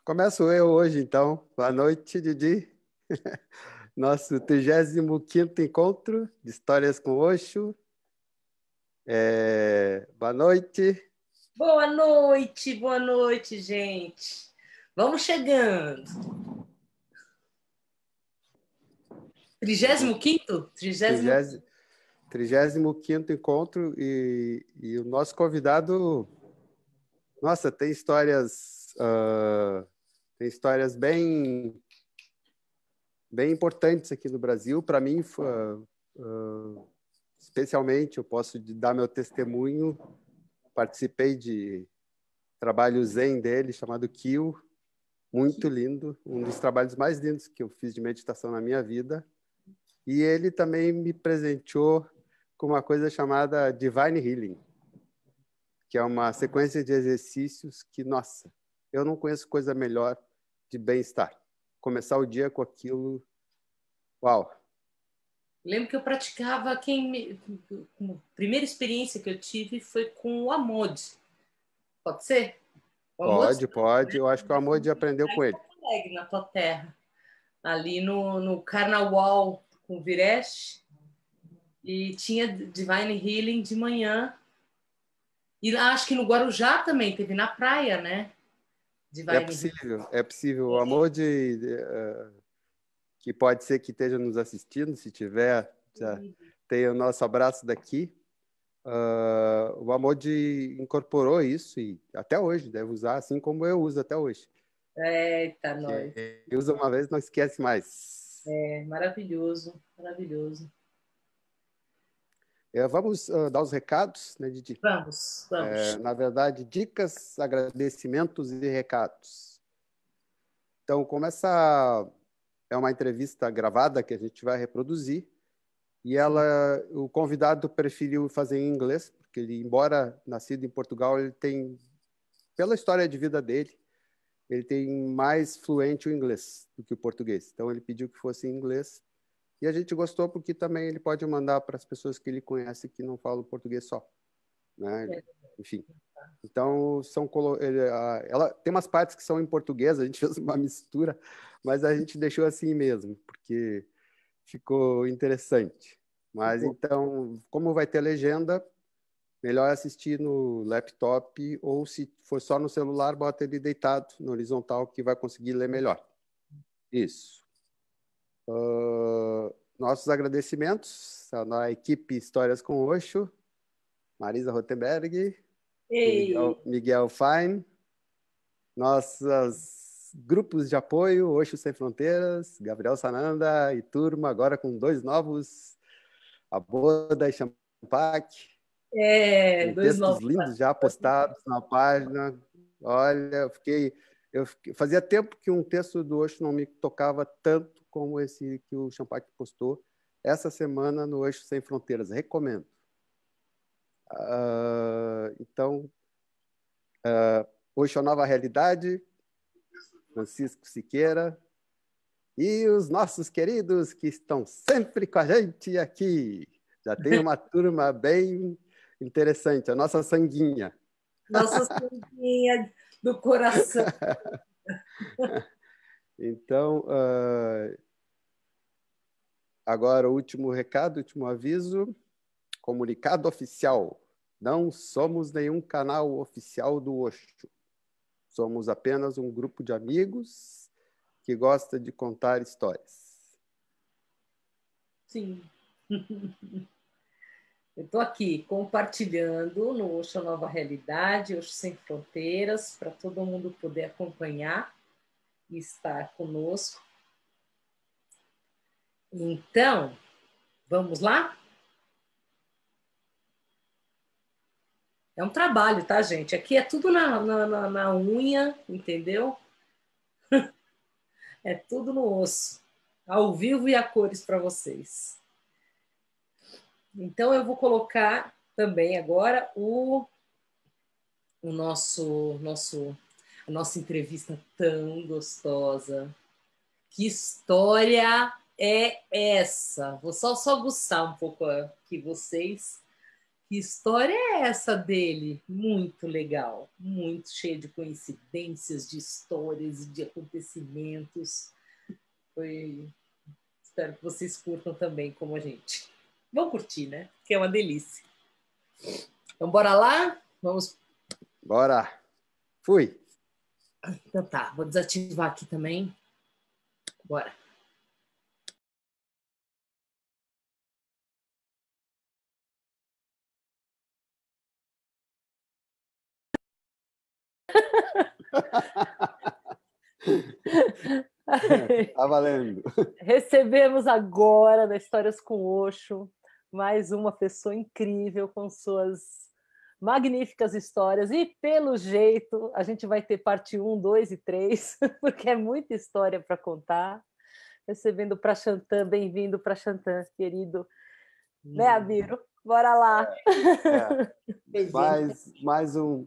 Começo eu hoje, então. Boa noite, Didi. Nosso 35º encontro de Histórias com Osho. Boa noite. Boa noite, gente. Vamos chegando. 35º? 35º encontro e o nosso convidado, nossa, tem histórias bem importantes aqui no Brasil. Para mim, especialmente, eu posso dar meu testemunho. Participei de trabalho zen dele, chamado Kyo, muito lindo, um dos trabalhos mais lindos que eu fiz de meditação na minha vida. E ele também me presenteou com uma coisa chamada Divine Healing, que é uma sequência de exercícios que, nossa, eu não conheço coisa melhor de bem-estar. Começar o dia com aquilo, uau! Lembro que eu praticava, a primeira experiência que eu tive foi com o Amod. Pode ser? O Amod, Pode. Eu acho que o Amor aprendeu com ele. Alegre, na tua terra. Ali no Carnaval com Vireste. E tinha Divine Healing de manhã. E acho que no Guarujá também, teve na praia, né? É possível. O Amor que pode ser que esteja nos assistindo, se tiver, já tem o nosso abraço daqui. O Amod incorporou isso e até hoje deve usar, assim como eu uso até hoje. Eita, nós. Quem usa uma vez não esquece mais. Maravilhoso, maravilhoso. Vamos dar os recados, né, Didi? Vamos. Na verdade, dicas, agradecimentos e recados. Então, como essa é uma entrevista gravada que a gente vai reproduzir, e o convidado preferiu fazer em inglês, porque ele, embora nascido em Portugal, ele tem, pela história de vida dele, ele tem mais fluente o inglês do que o português. Então, ele pediu que fosse em inglês. E a gente gostou porque também ele pode mandar para as pessoas que ele conhece que não falam português só, né? Enfim. Então, ela tem umas partes que são em português, a gente fez uma mistura, mas a gente deixou assim mesmo, porque ficou interessante. Mas então, como vai ter legenda, melhor assistir no laptop, ou se for só no celular, bota ele deitado no horizontal, que vai conseguir ler melhor. Isso. Nossos agradecimentos à equipe Histórias com Osho, Marisa Rotenberg, Miguel Fine, nossos grupos de apoio, Osho Sem Fronteiras, Gabriel Sananda e turma, agora com 2 novos, a Boda e Champac, com textos lindos já postados na página. Olha, fazia tempo que um texto do Osho não me tocava tanto como esse que o Champac postou essa semana no Osho Sem Fronteiras. Recomendo. Então, Osho Nova Realidade, Francisco Siqueira e os nossos queridos que estão sempre com a gente aqui. Já tem uma turma bem interessante, a nossa sanguinha. Nossa sanguinha do coração. Então, agora o último recado, último aviso, comunicado oficial. Não somos nenhum canal oficial do Osho. Somos apenas um grupo de amigos que gosta de contar histórias. Sim. Eu estou aqui compartilhando no Osho Nova Realidade, Osho Sem Fronteiras, para todo mundo poder acompanhar e estar conosco. Então, vamos lá? É um trabalho, tá, gente? Aqui é tudo na unha, entendeu? É tudo no osso, ao vivo e a cores para vocês. Então, eu vou colocar também agora a nossa entrevista tão gostosa. Que história é essa? Vou só aguçar um pouco aqui vocês. Que história é essa dele? Muito legal, muito cheio de coincidências, de histórias e de acontecimentos. Espero que vocês curtam também, como a gente. Vão curtir, né? Que é uma delícia. Então, bora lá? Vamos. Bora. Fui. Então tá, vou desativar aqui também. Bora. Tá valendo. Recebemos agora, da Histórias com Osho, mais uma pessoa incrível com suas magníficas histórias. E, pelo jeito, a gente vai ter parte 1, 2 e 3, porque é muita história para contar. Recebendo o Prashantam, bem-vindo, Prashantam, querido. Né, Abiro? Bora lá. Mais um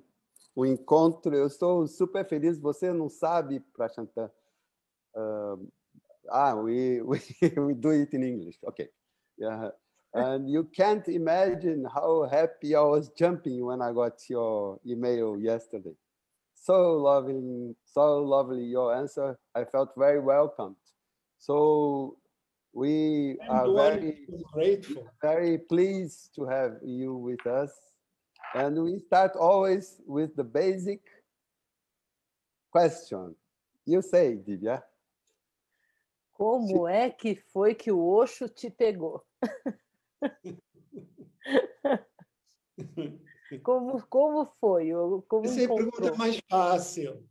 encontro. Eu estou super feliz. Você não sabe, Prashantam. We do it in English. Okay. Yeah. And you can't imagine how happy I was jumping when I got your email yesterday. So lovely your answer. I felt very welcomed. So we are very grateful, very pleased to have you with us. And we start always with the basic question. You say, Divya. Como é que foi que o Osho te pegou? Como foi? Como essa é a pergunta mais fácil.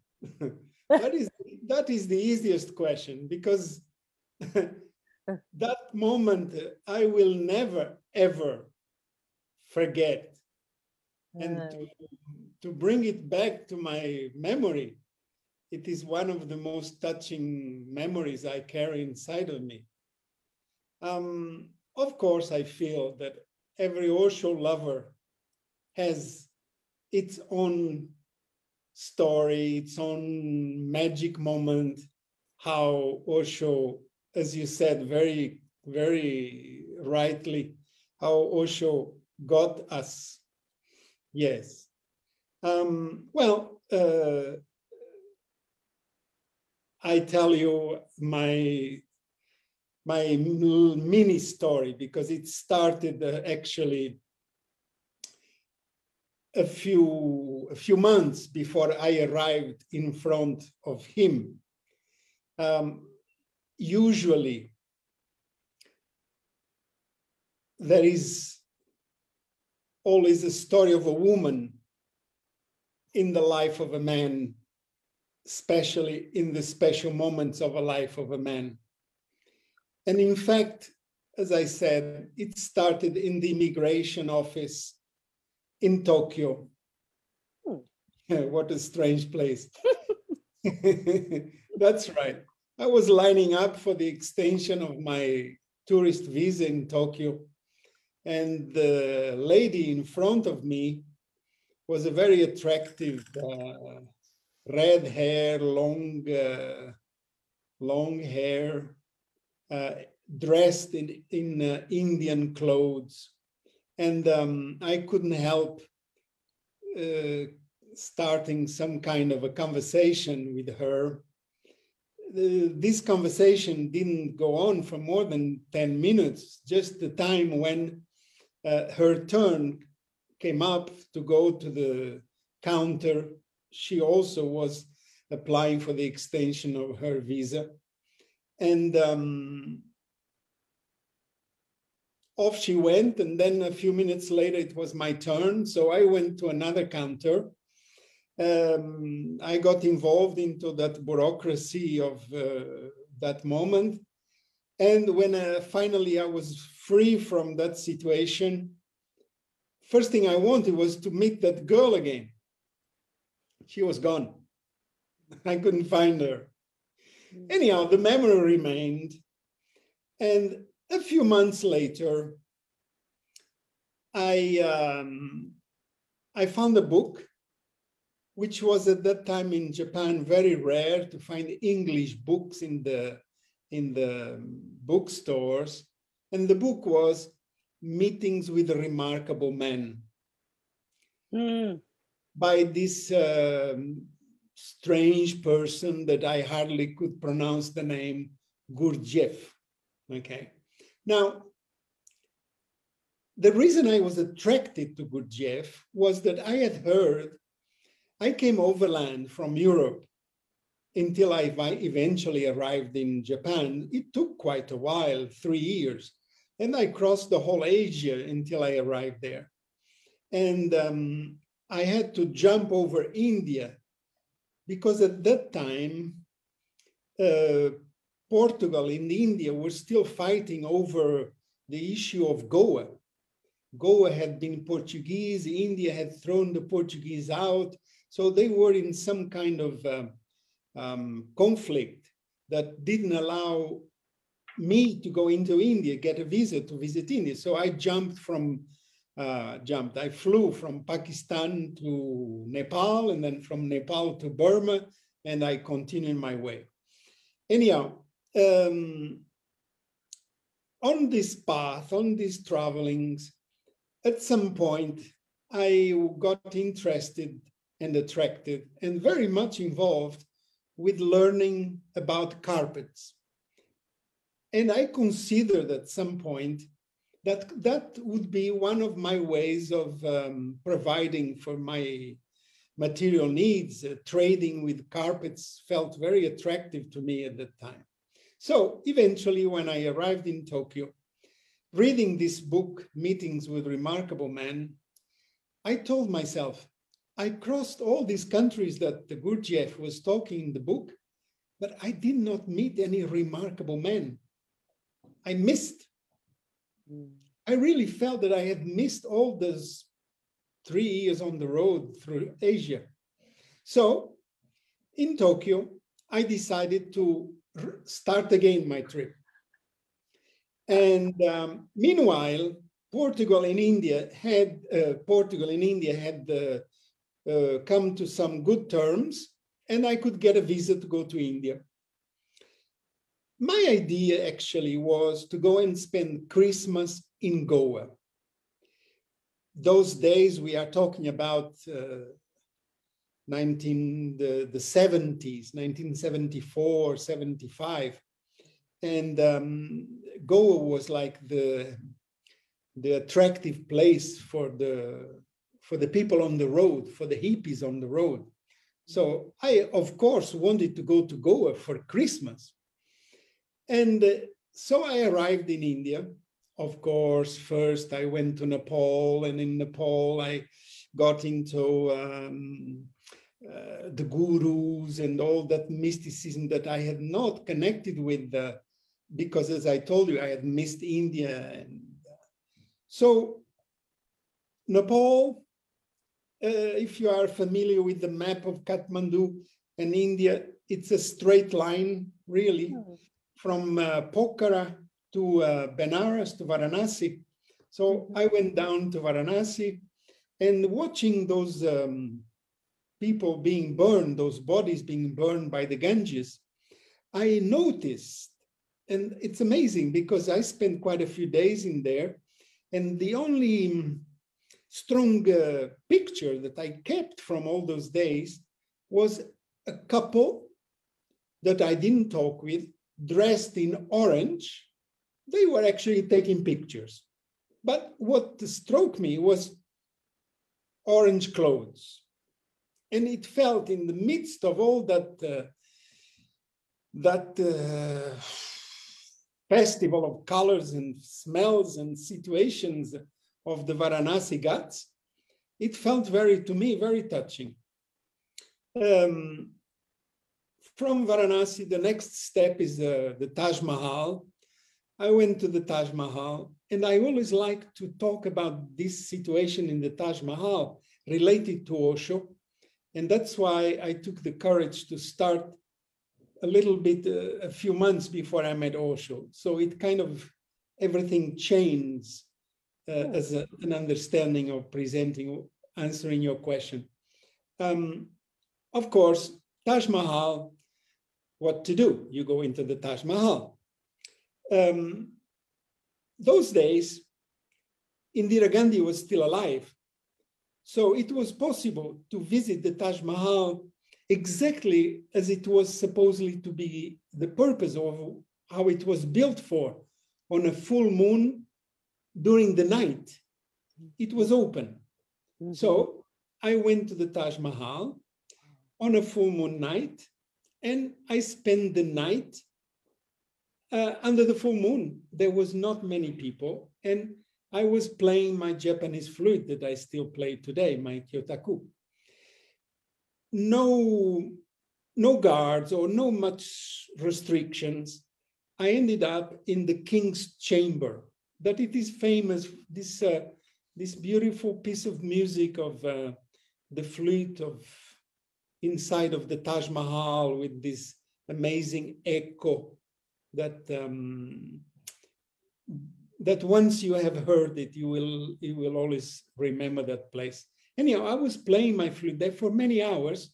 That is the easiest question, because that moment I will never, ever forget. And to bring it back to my memory, it is one of the most touching memories I carry inside of me. Of course, I feel that every Osho lover has its own story, its own magic moment, how Osho, as you said very, very rightly, how Osho got us. Yes. I tell you my mini story, because it started actually a few months before I arrived in front of him. Usually, there is always a story of a woman in the life of a man, especially in the special moments of a life of a man. And in fact, as I said, it started in the immigration office in Tokyo. What a strange place. That's right. I was lining up for the extension of my tourist visa in Tokyo, and the lady in front of me was a very attractive red hair, long hair, dressed in Indian clothes. And I couldn't help starting some kind of a conversation with her. This conversation didn't go on for more than 10 minutes, just the time when her turn came up to go to the counter. She also was applying for the extension of her visa. And off she went, and then a few minutes later, it was my turn. So I went to another counter. I got involved into that bureaucracy of that moment. And when finally I was free from that situation, first thing I wanted was to meet that girl again. She was gone. I couldn't find her. Anyhow, the memory remained. And a few months later, I found a book, which was at that time in Japan very rare to find English books in the bookstores. And the book was Meetings with Remarkable Men by this strange person that I hardly could pronounce the name, Gurdjieff. Okay. Now, the reason I was attracted to Gurdjieff was that I had heard, I came overland from Europe until I eventually arrived in Japan. It took quite a while, 3 years. And I crossed the whole Asia until I arrived there. And I had to jump over India because at that time, Portugal and India were still fighting over the issue of Goa. Goa had been Portuguese, India had thrown the Portuguese out. So they were in some kind of conflict that didn't allow me to go into India, get a visa to visit India. So I I flew from Pakistan to Nepal, and then from Nepal to Burma, and I continued my way. Anyhow, on this path, on these travelings, at some point, I got interested and attracted and very much involved with learning about carpets. And I considered at some point that that would be one of my ways of providing for my material needs. Trading with carpets felt very attractive to me at that time. So eventually, when I arrived in Tokyo, reading this book, Meetings with Remarkable Men, I told myself, I crossed all these countries that the Gurdjieff was talking in the book, but I did not meet any remarkable men. I missed. I really felt that I had missed all those 3 years on the road through Asia. So in Tokyo, I decided to start again my trip. And meanwhile, Portugal and India had come to some good terms, and I could get a visa to go to India. My idea actually was to go and spend Christmas in Goa. Those days we are talking about the 70s, 1974, 75. And Goa was like the attractive place for the people on the road, for the hippies on the road. So I, of course, wanted to go to Goa for Christmas. And so I arrived in India. Of course, first I went to Nepal, and in Nepal I got into the gurus and all that mysticism that I had not connected with, because as I told you, I had missed India. And so Nepal, if you are familiar with the map of Kathmandu and India, it's a straight line, really, from Pokhara to Benares, to Varanasi. So I went down to Varanasi, and watching those people being burned, those bodies being burned by the Ganges, I noticed, and it's amazing because I spent quite a few days in there, and the only strong picture that I kept from all those days was a couple that I didn't talk with, dressed in orange. They were actually taking pictures. But what struck me was orange clothes. And it felt in the midst of all that, festival of colors and smells and situations of the Varanasi Ghats, it felt to me, very touching. From Varanasi, the next step is the Taj Mahal. I went to the Taj Mahal, and I always like to talk about this situation in the Taj Mahal related to Osho. And that's why I took the courage to start a little bit, a few months before I met Osho. So it kind of, everything changed as an understanding of answering your question. Of course, Taj Mahal, what to do? You go into the Taj Mahal. Those days, Indira Gandhi was still alive. So it was possible to visit the Taj Mahal exactly as it was supposedly to be the purpose of how it was built for, on a full moon during the night. It was open. Mm-hmm. So I went to the Taj Mahal on a full moon night, and I spent the night under the full moon. There was not many people, and I was playing my Japanese flute that I still play today, my kyotaku. No guards or no much restrictions. I ended up in the king's chamber, that it is famous, this beautiful piece of music of the flute of inside of the Taj Mahal with this amazing echo that that once you have heard it, you will always remember that place. Anyhow, I was playing my flute there for many hours,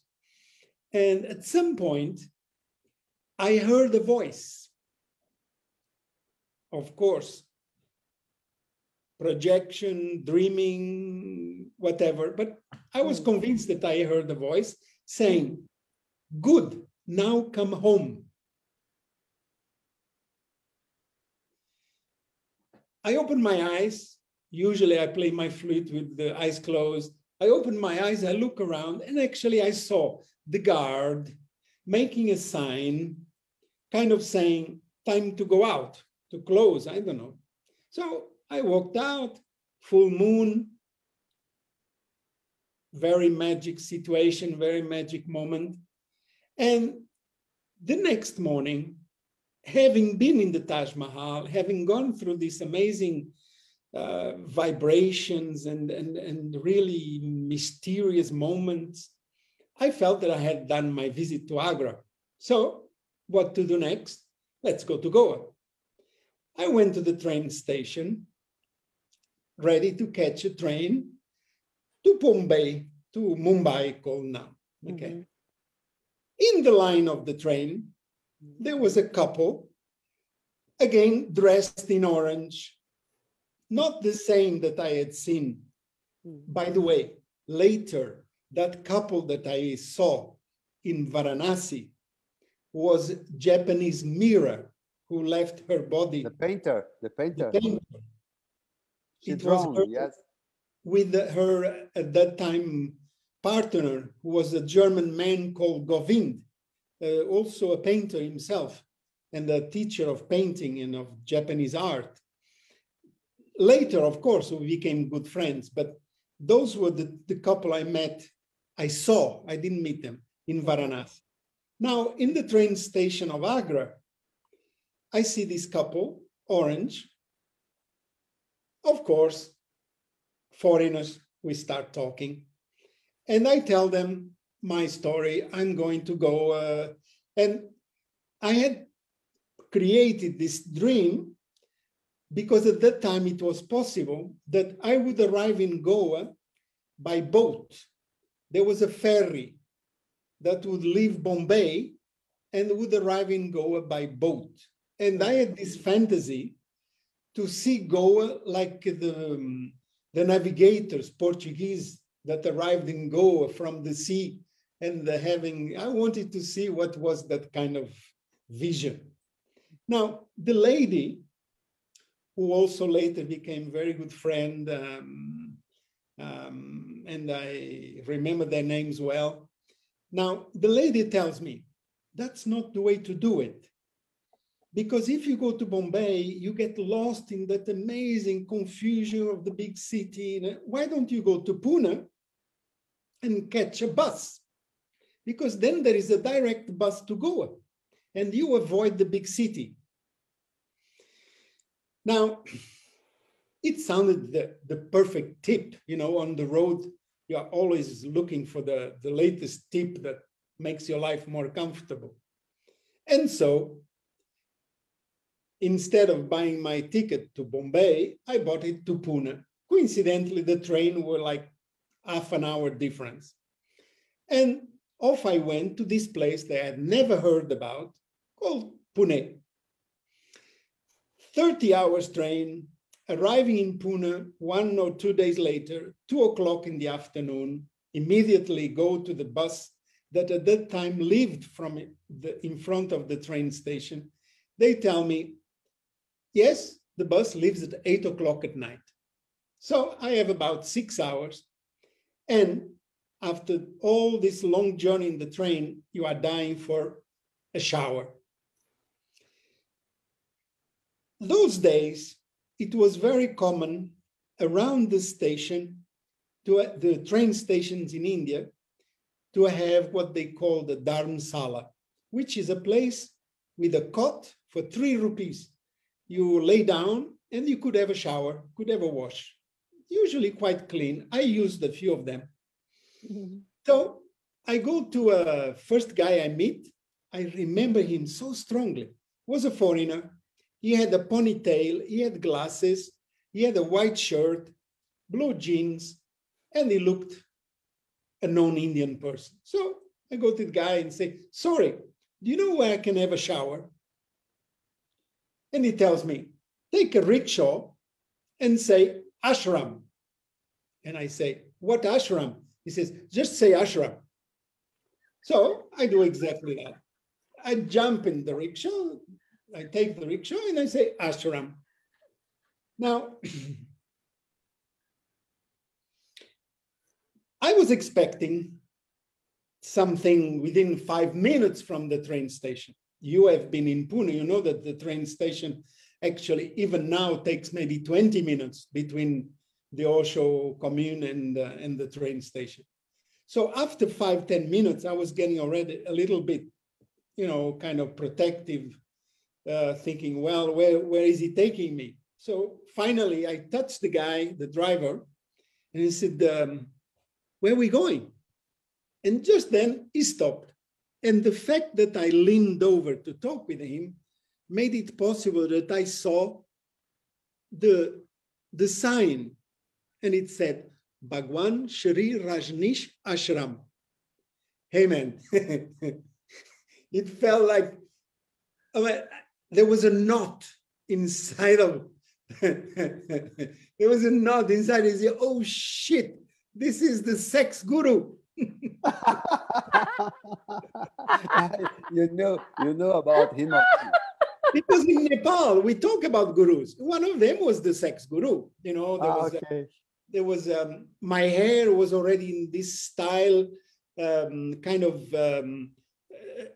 and at some point, I heard a voice. Of course, projection, dreaming, whatever, but I was convinced that I heard a voice saying, "Good, now come home." I opened my eyes. Usually I play my flute with the eyes closed. I opened my eyes, I look around, and actually I saw the guard making a sign, kind of saying, time to go out, to close, I don't know. So I walked out, full moon, very magic situation, very magic moment. And the next morning, having been in the Taj Mahal, having gone through these amazing vibrations and really mysterious moments, I felt that I had done my visit to Agra. So what to do next? Let's go to Goa. I went to the train station, ready to catch a train to Mumbai called now. Okay. Mm-hmm. In the line of the train, there was a couple, again, dressed in orange, not the same that I had seen. By the way, later, that couple that I saw in Varanasi was Japanese Mira, who left her body. The painter. It was her, yes. With her, at that time, partner, who was a German man called Govind, also a painter himself, and a teacher of painting and of Japanese art. Later, of course, we became good friends, but those were the couple I met, I saw, I didn't meet them, in Varanasi. Now, in the train station of Agra, I see this couple, orange. Of course, foreigners, we start talking. And I tell them my story, I'm going to go. And I had created this dream because at that time it was possible that I would arrive in Goa by boat. There was a ferry that would leave Bombay and would arrive in Goa by boat. And I had this fantasy to see Goa like the navigators, Portuguese, that arrived in Goa from the sea, and I wanted to see what was that kind of vision. Now, the lady, who also later became a very good friend, and I remember their names well. Now, the lady tells me, that's not the way to do it. Because if you go to Bombay, you get lost in that amazing confusion of the big city. Why don't you go to Pune and catch a bus? Because then there is a direct bus to Goa, and you avoid the big city. Now, it sounded the perfect tip. You know, on the road, you are always looking for the latest tip that makes your life more comfortable. And so, instead of buying my ticket to Bombay, I bought it to Pune. Coincidentally, the train were like half an hour difference. And off I went to this place that I had never heard about, called Pune. 30 hours train, arriving in Pune 1 or 2 days later, 2 o'clock in the afternoon, immediately go to the bus that at that time lived in front of the train station. They tell me, yes, the bus leaves at 8 o'clock at night. So I have about 6 hours. And after all this long journey in the train, you are dying for a shower. Those days, it was very common around the station, the train stations in India, to have what they call the Dharamsala, which is a place with a cot for 3 rupees. You lay down and you could have a shower, could have a wash, usually quite clean. I used a few of them. Mm-hmm. So I go to a first guy I meet. I remember him so strongly. Was a foreigner. He had a ponytail, he had glasses, he had a white shirt, blue jeans, and he looked a non-Indian person. So I go to the guy and say, sorry, do you know where I can have a shower? And he tells me, take a rickshaw and say ashram. And I say, what ashram? He says, just say ashram. So I do exactly that. I jump in the rickshaw, I take the rickshaw and I say ashram. Now, I was expecting something within 5 minutes from the train station. You have been in Pune, you know that the train station actually even now takes maybe 20 minutes between the Osho commune and the train station. So after 5-10 minutes, I was getting already a little bit, kind of protective, thinking, well, where is he taking me? So finally, I touched the guy, the driver, and he said, where are we going? And just then he stopped. And the fact that I leaned over to talk with him made it possible that I saw the sign. And it said, Bhagwan Shri Rajneesh Ashram. Hey, man. It felt like there was a knot inside of there was a knot inside. He said, oh, shit, this is the sex guru. You know about him. Because in Nepal, we talk about gurus. One of them was the sex guru. There was my hair was already in this style, kind of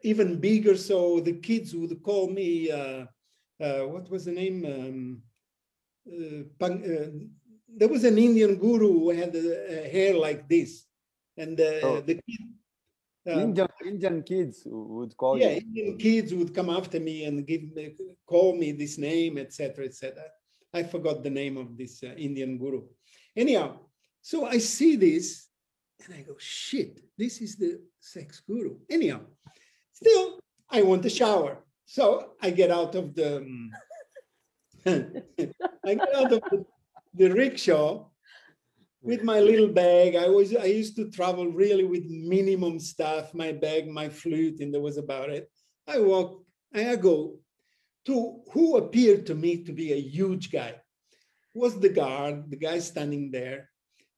even bigger. So the kids would call me, what was the name? There was an Indian guru who had hair like this. And the kid, Indian kids would call you. Indian kids would come after me and call me this name, etc., etc. I forgot the name of this Indian guru. Anyhow, so I see this and I go, shit, this is the sex guru. Anyhow, still, I want a shower. So I get out of the the rickshaw with my little bag. I used to travel really with minimum stuff, my bag, my flute, and that was about it. I go to who appeared to me to be a huge guy. Was the guard, the guy standing there.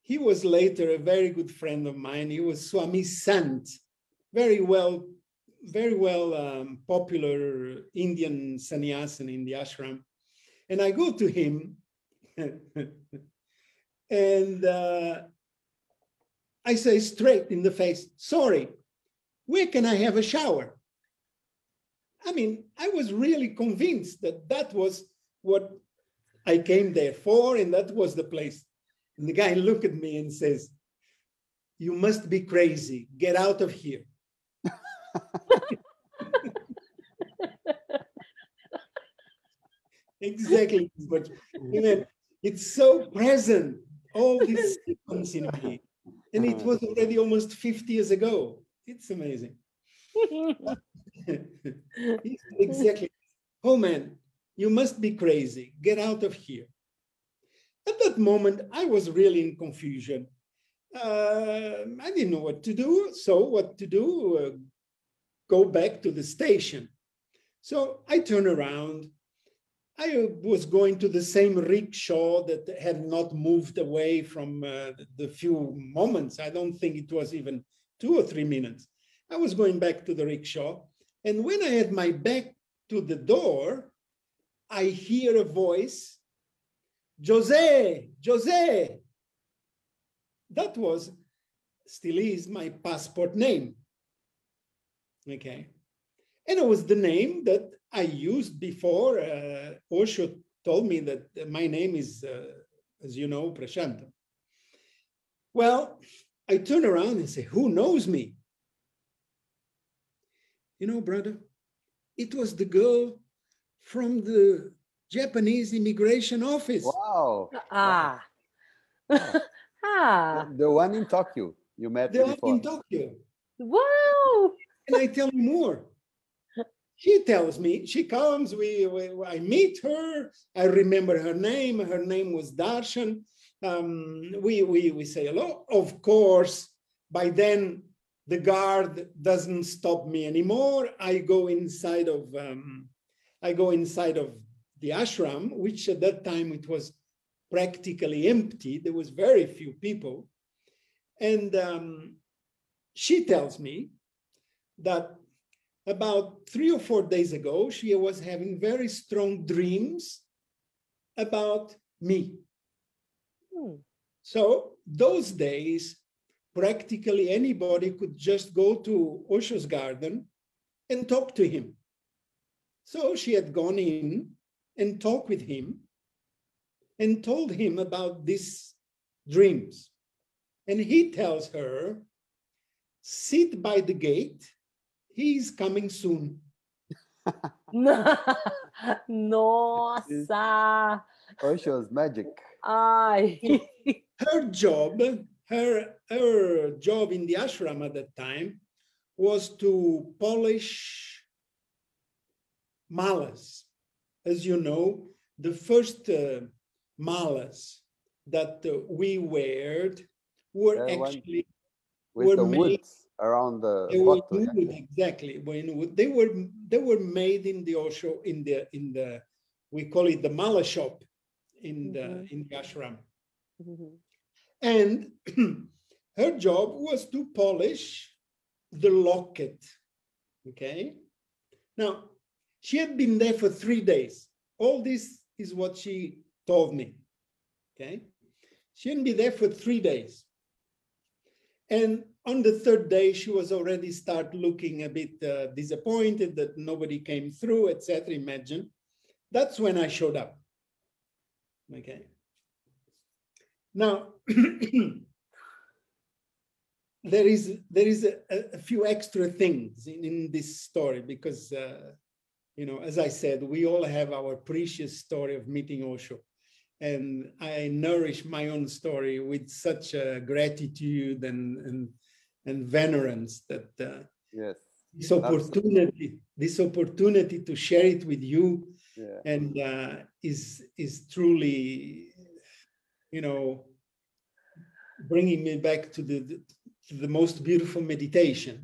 He was later a very good friend of mine. He was Swami Sant, very well popular Indian sannyasin in the ashram. And I go to him and I say straight in the face, sorry, where can I have a shower? I mean, I was really convinced that that was what I came there for, and that was the place. And the guy looked at me and says, you must be crazy. Get out of here. Exactly. But it's so present, all this sequence in me. And it was already almost 50 years ago. It's amazing. Exactly. Oh, man, you must be crazy. Get out of here. At that moment, I was really in confusion. I didn't know what to do. So what to do? Go back to the station. So I turn around I was going to the same rickshaw that had not moved away from the few moments. I don't think it was even 2 or 3 minutes. I was going back to the rickshaw. And when I had my back to the door, I hear a voice, Jose, Jose. That was, still is, my passport name. Okay. And it was the name that I used before. Osho told me that my name is, as you know, Prashantam. Well, I turn around and say, who knows me? You know, brother, it was the girl from the Japanese immigration office. Wow. Ah. Wow. Ah. The one in Tokyo you met The one before. in Tokyo. Wow. And I tell you more. She tells me, she comes, I meet her, I remember her name was Darshan. We say hello. Of course, by then the guard doesn't stop me anymore. I go inside of the ashram, which at that time it was practically empty. There was very few people. And she tells me that about 3 or 4 days ago, she was having very strong dreams about me. So those days, practically anybody could just go to Osho's garden and talk to him. So she had gone in and talked with him and told him about these dreams. And he tells her, sit by the gate, he's coming soon. Nossa! Osho's magic. Ai! Her job in the ashram at that time was to polish malas. As you know, the first malas that we were actually with the woods around the bottle. Exactly. They were made in the Osho in the we call it the mala shop in the ashram. And her job was to polish the locket. Okay. Now, she had been there for 3 days. All this is what she told me. Okay. She hadn't been there for 3 days. And on the 3rd day, she was already start looking a bit disappointed that nobody came through, etc. Imagine. That's when I showed up. Okay. Now, there is a few extra things in this story because, you know, as I said, we all have our precious story of meeting Osho. And I nourish my own story with such gratitude and venerance that yes, this opportunity to share it with you, and is truly, you know, bringing me back to the most beautiful meditation.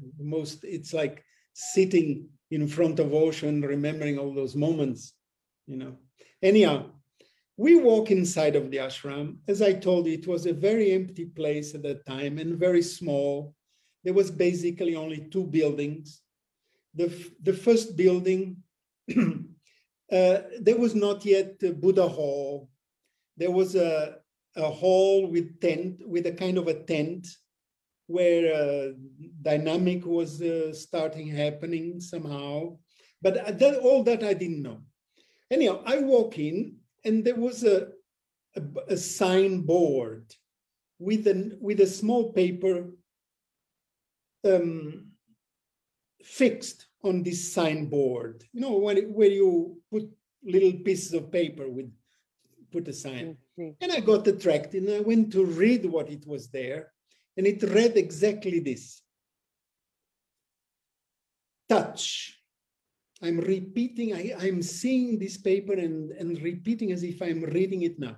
It's like sitting in front of Osho and remembering all those moments, you know. Anyhow. We walk inside of the ashram. As I told you, it was a very empty place at that time and very small. There was basically only 2 buildings. The first building, there was not yet the Buddha hall. There was a hall with a kind of a tent where dynamic was starting happening somehow. But all that I didn't know. Anyhow, I walk in, and there was a signboard with a small paper fixed on this signboard. You know, where you put little pieces of paper put a sign. And I got attracted, and I went to read what it was there, and it read exactly this: touch. I'm repeating, I'm seeing this paper and repeating as if I'm reading it now.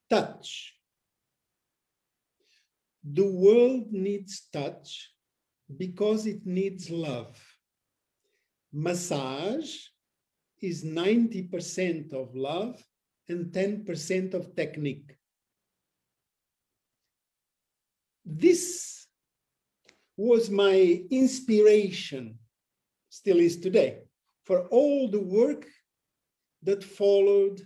Touch. The world needs touch because it needs love. Massage is 90% of love and 10% of technique. This was my inspiration, still is today, for all the work that followed,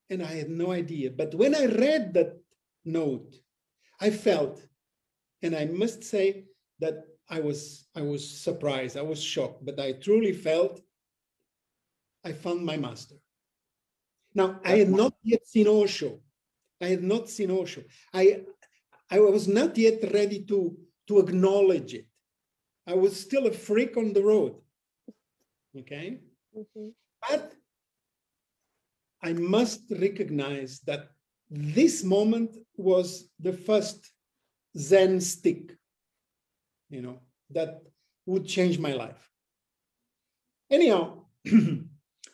and I had no idea. But when I read that note, I felt, and I must say that I was surprised, I was shocked, but I truly felt I found my master. Now, I had not yet seen Osho. I had not seen Osho. I was not yet ready to acknowledge it. I was still a freak on the road. Okay? Mm-hmm. But I must recognize that this moment was the first Zen stick, you know, that would change my life. Anyhow,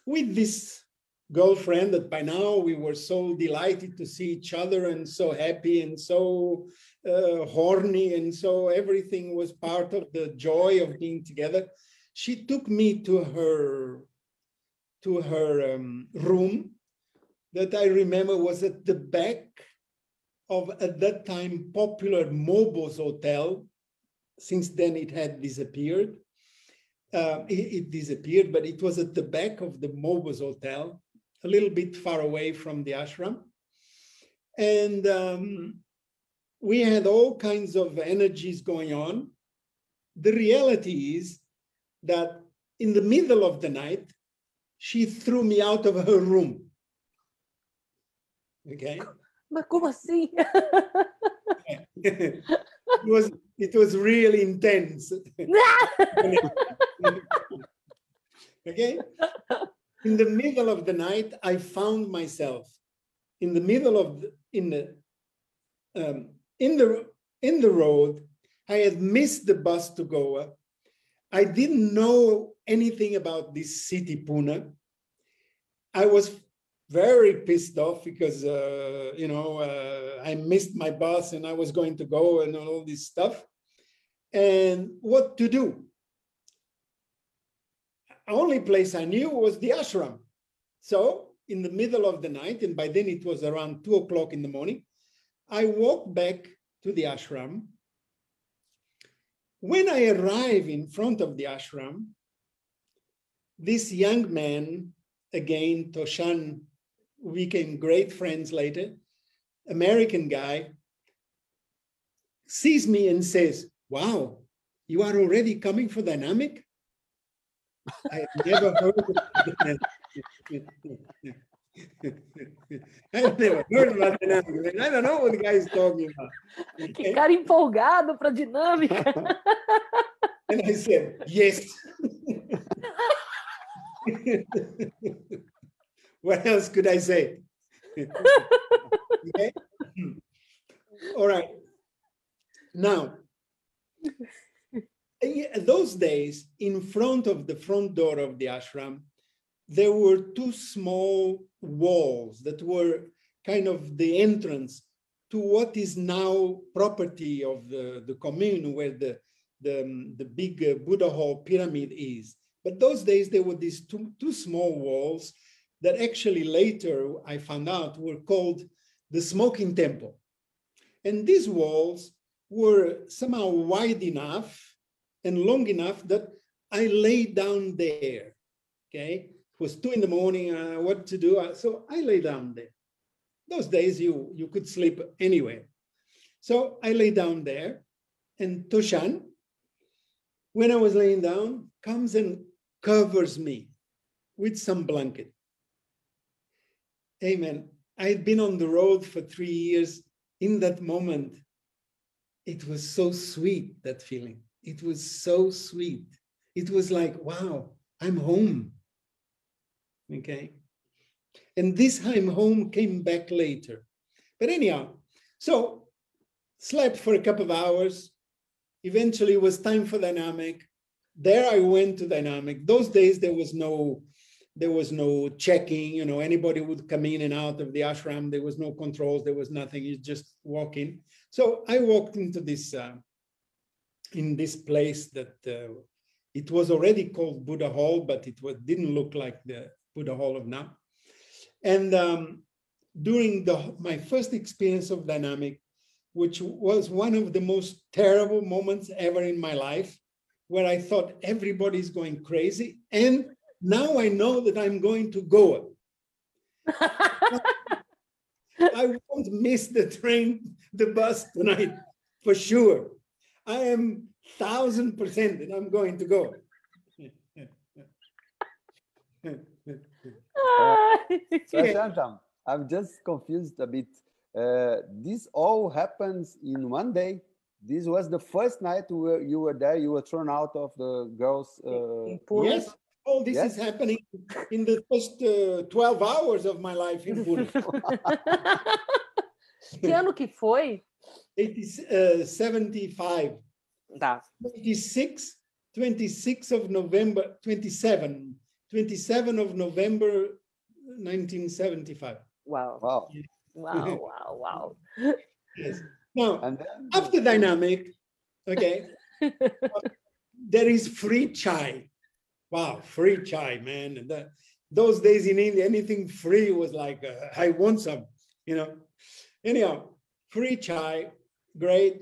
with this girlfriend that by now we were so delighted to see each other and so happy and so horny, and so everything was part of the joy of being together, she took me to her room that I remember was at the back of, at that time, popular Mobo's Hotel. Since then it had disappeared. It disappeared, but it was at the back of the Mobo's Hotel, a little bit far away from the ashram. And we had all kinds of energies going on. The reality is that in the middle of the night, she threw me out of her room. Okay? Mas como assim? It was really intense. Okay? In the middle of the night, I found myself in the middle of in the road. I had missed the bus to Goa. I didn't know anything about this city, Pune. I was very pissed off because I missed my bus and I was going to go and all this stuff. And what to do? Only place I knew was the ashram. So in the middle of the night, and by then it was around 2 o'clock in the morning, I walked back to the ashram. When I arrive in front of the ashram, this young man, again, Toshan, we became great friends later, American guy, sees me and says, "Wow, you are already coming for dynamic?" I have never heard of dynamic. I've never heard about dynamic. I don't know what the guy is talking about. Okay? Que cara empolgado para dinâmica. And I said, yes. What else could I say? Okay? All right. Now, those days, in front of the front door of the ashram, there were 2 small walls that were kind of the entrance to what is now property of the commune, where the big Buddha Hall pyramid is. But those days, there were these two small walls that actually later I found out were called the smoking temple. And these walls were somehow wide enough and long enough that I lay down there, okay? It was 2 in the morning, what to do? So I lay down there. Those days you could sleep anywhere. So I lay down there, and Toshan, when I was laying down, comes and covers me with some blanket. Hey man, I had been on the road for 3 years. In that moment, it was so sweet, that feeling. It was so sweet. It was like, wow, I'm home. Okay. And this I'm home came back later. But anyhow, so slept for a couple of hours. Eventually it was time for dynamic. There I went to dynamic. Those days there was no checking, anybody would come in and out of the ashram. There was no controls, there was nothing, you just walk in. So I walked into this, in this place that it was already called Buddha Hall, but it didn't look like put a hold of now. And during my first experience of dynamic, which was one of the most terrible moments ever in my life, where I thought everybody's going crazy. And now I know that I'm going to Goa. I won't miss the train, the bus tonight, for sure. I am 1000% that I'm going to go. Prashantam, I'm just confused a bit. This all happens in one day. This was the first night where you were there. You were thrown out of the girls' pool. Yes, all this is happening in the first 12 hours of my life in Pune. Que ano que foi? It is 75. Tá. 26 of November, 27 of November 1975. Wow. Wow. Wow, wow, wow. Yes. Now, after dynamic, okay, there is free chai. Wow, free chai, man. Those days in India, anything free was like, I want some, you know. Anyhow, free chai, great.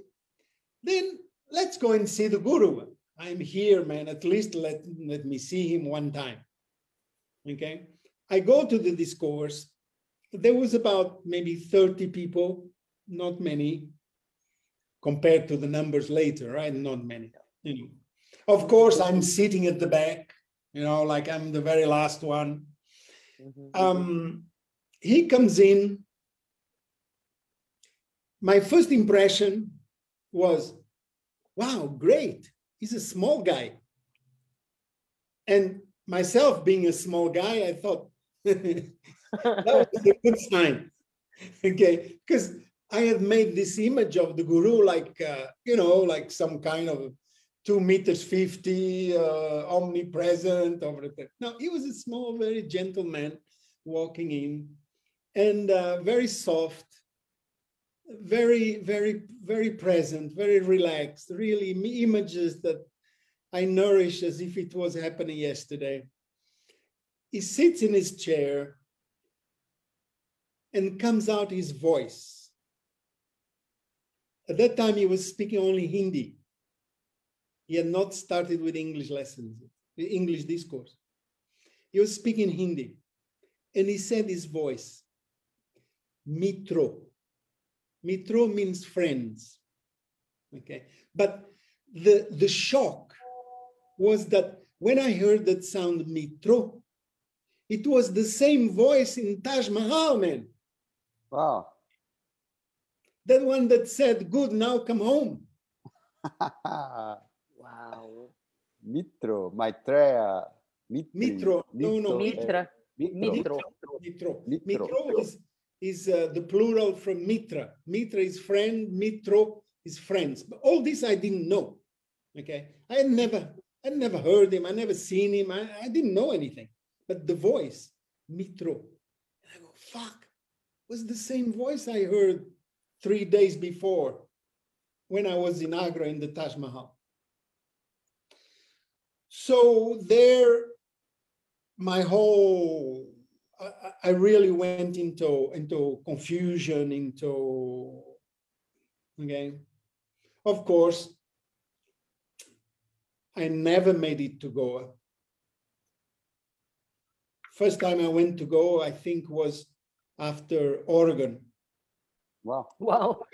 Then let's go and see the guru. I'm here, man. At least let me see him one time. Okay. I go to the discourse. There was about maybe 30 people, not many, compared to the numbers later, right? Not many. You know. Of course, I'm sitting at the back, you know, like I'm the very last one. He comes in. My first impression was, wow, great. He's a small guy. And myself being a small guy, I thought that was a good sign. Okay, because I had made this image of the guru like, you know, like some kind of 2 meters 50, omnipresent. No, he was a small, very gentle man walking in, and very soft, very, very, very present, very relaxed, really images that I nourish as if it was happening yesterday. He sits in his chair and comes out his voice. At that time, he was speaking only Hindi. He had not started with English lessons, the English discourse. He was speaking Hindi. And he said his voice, Mitro. Mitro means friends. Okay. But the shock was that when I heard that sound Mitro, it was the same voice in Taj Mahal, man. Wow. That one that said, good, now come home. Wow. Mitro, Maitreya, Mitro. No. Mitra. Mitro. Mitro is the plural from Mitra. Mitra is friend, Mitro is friends. But all this I didn't know. Okay. I had never heard him. I never seen him. I didn't know anything. But the voice, Mitro. And I go, fuck, was the same voice I heard 3 days before when I was in Agra in the Taj Mahal. So there, my whole, I really went into confusion, okay. Of course, I never made it to Goa. First time I went to Goa, I think, was after Oregon. Wow. Wow.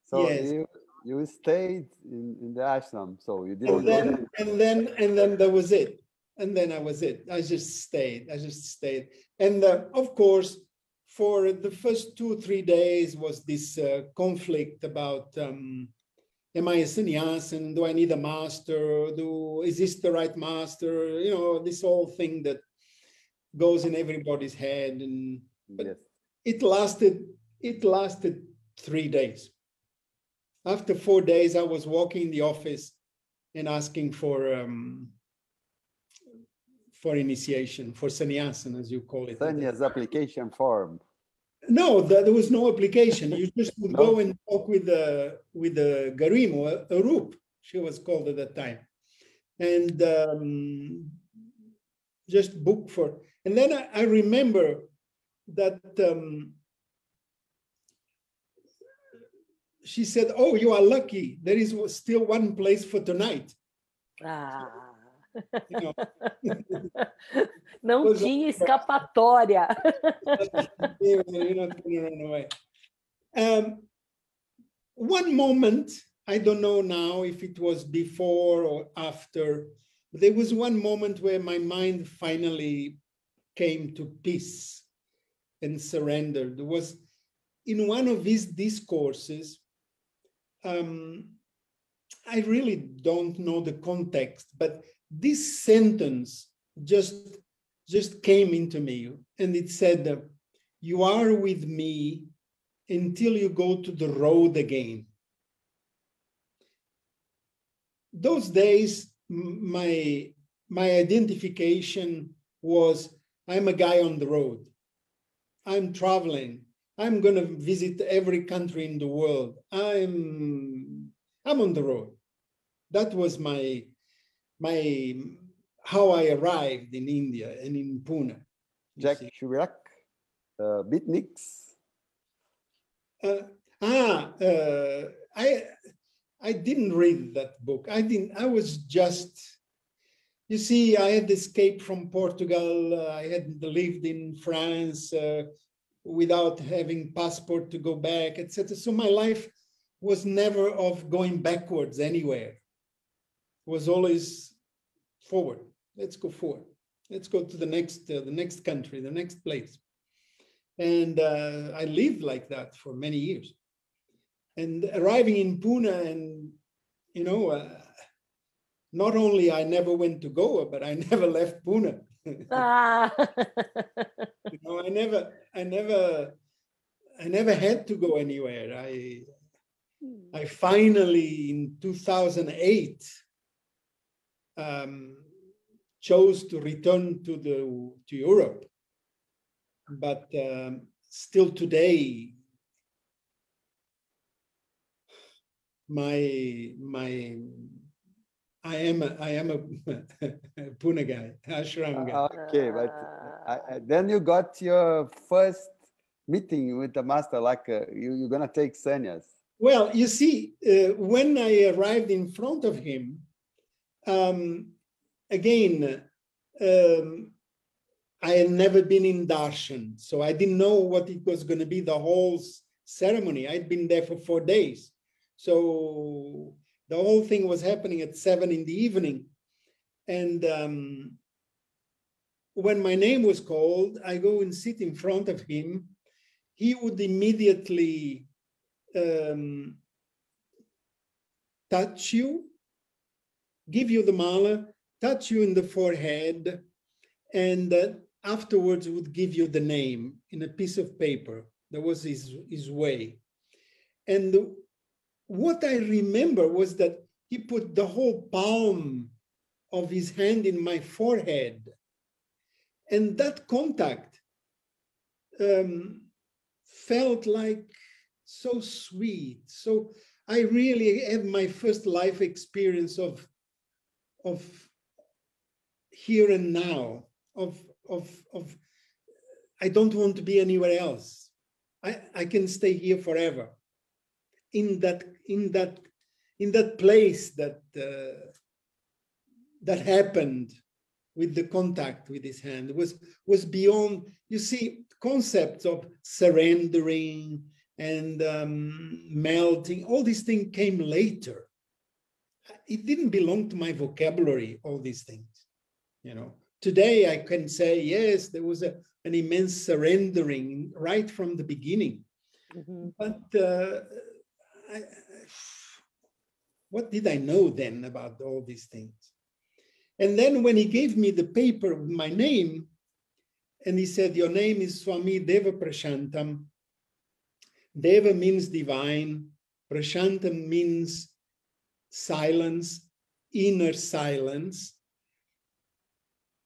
So yes. you stayed in the ashram, so you didn't. And then that was it. And then I was it. I just stayed. And of course, for the first 2 or 3 days was this conflict about, am I a sannyasin? Do I need a master? Is this the right master? You know, this whole thing that goes in everybody's head. And Yes. it lasted 3 days. After 4 days, I was walking in the office and asking for initiation, for sannyasin, as you call it. Sannyas application form. No, there was no application. You just would go and talk with the garim, or a Arup, she was called at that time. and just book for. And then I remember that she said, "Oh, you are lucky. There is still one place for tonight." You know. Não tinha escapatória. You're not going to run away. One moment, I don't know now if it was before or after, but there was one moment where my mind finally came to peace and surrendered. It was in one of his discourses. I really don't know the context, but this sentence just came into me, and it said, "You are with me until you go to the road again." Those days, my identification was, I'm a guy on the road. I'm traveling. I'm going to visit every country in the world. I'm on the road. That was how I arrived in India and in Pune. Jack Chirac, Beatniks. I didn't read that book. I was just, you see, I had escaped from Portugal. I had lived in France without having passport to go back, etc. So my life was never of going backwards anywhere. It was always forward. Let's go forward. Let's go to the next country, the next place. And I lived like that for many years. And arriving in Pune, and not only I never went to Goa, but I never left Pune. I never had to go anywhere. I finally, in 2008, chose to return to Europe, but still today, I am a Pune guy, ashram guy. Okay, but then you got your first meeting with the master, like you're gonna take sannyas. Well, you see, when I arrived in front of him, again, I had never been in darshan, so I didn't know what it was going to be, the whole ceremony. I'd been there for 4 days. So the whole thing was happening at 7 p.m. And when my name was called, I go and sit in front of him. He would immediately touch you, give you the mala, touch you in the forehead, and afterwards would give you the name in a piece of paper. That was his way. And what I remember was that he put the whole palm of his hand in my forehead. And that contact felt like so sweet. So I really had my first life experience of here and now, of I don't want to be anywhere else. I can stay here forever. In that place that happened with the contact with his hand. It was beyond, you see, concepts of surrendering and melting. All these things came later. It didn't belong to my vocabulary, all these things. Today I can say, yes, there was an immense surrendering right from the beginning. Mm-hmm. But what did I know then about all these things? And then when he gave me the paper with my name, and he said, your name is Swami Deva Prashantam. Deva means divine. Prashantam means silence, inner silence.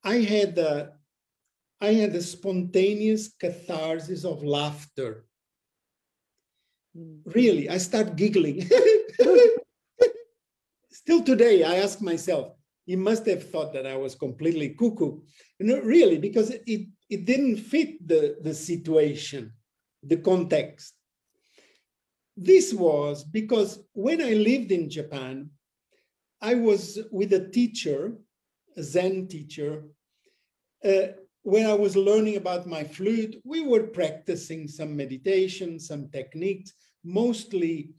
I had a spontaneous catharsis of laughter. Really, I start giggling. Still today, I ask myself, he must have thought that I was completely cuckoo. No, really, because it didn't fit the situation, the context. This was because when I lived in Japan, I was with a teacher, a Zen teacher, when I was learning about my flute. We were practicing some meditation, some techniques, mostly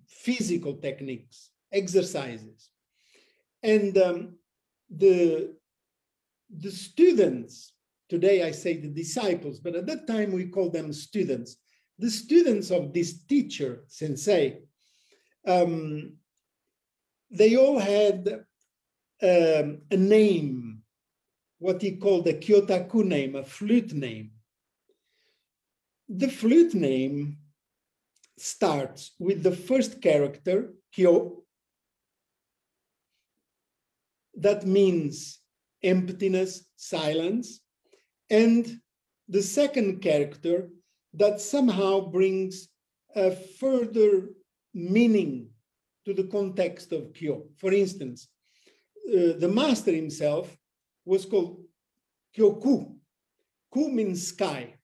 physical techniques, exercises. And the students, today I say the disciples, but at that time we called them students. The students of this teacher, sensei, they all had a name, what he called a kyotaku name, a flute name. The flute name starts with the first character, kyo. That means emptiness, silence. And the second character that somehow brings a further meaning to the context of kyo. For instance, the master himself was called Kyoku. Ku means sky.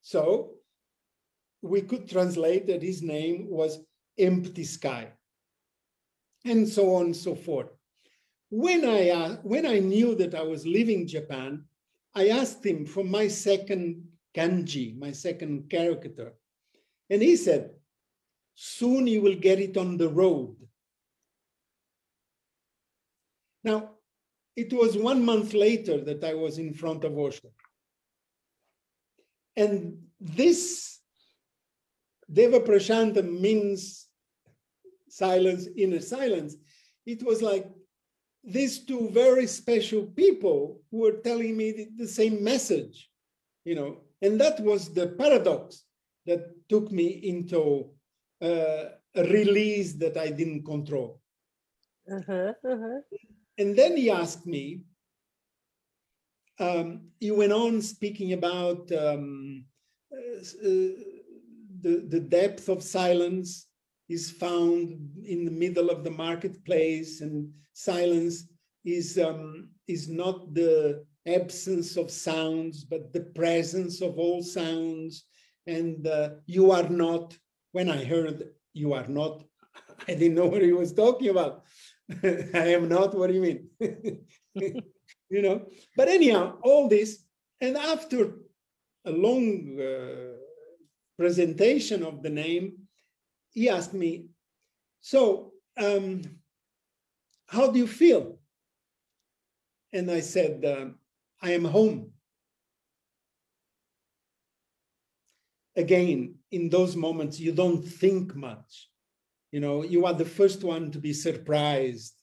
So we could translate that his name was empty sky. And so on and so forth. When I knew that I was leaving Japan, I asked him for my second kanji, my second character. And he said, soon you will get it on the road. Now, it was 1 month later that I was in front of Osho. And this Deva Prashantam means silence, inner silence. It was like these two very special people who were telling me the same message, you know, and that was the paradox that took me into a release that I didn't control. And then he asked me, he went on speaking about the depth of silence is found in the middle of the marketplace, and silence is not the absence of sounds, but the presence of all sounds. And you are not, when I heard you are not, I didn't know what he was talking about. I am not, what do you mean? You know, but anyhow, all this, and after a long presentation of the name, he asked me, so how do you feel? And I said, I am home. Again, in those moments, you don't think much. You know, you are the first one to be surprised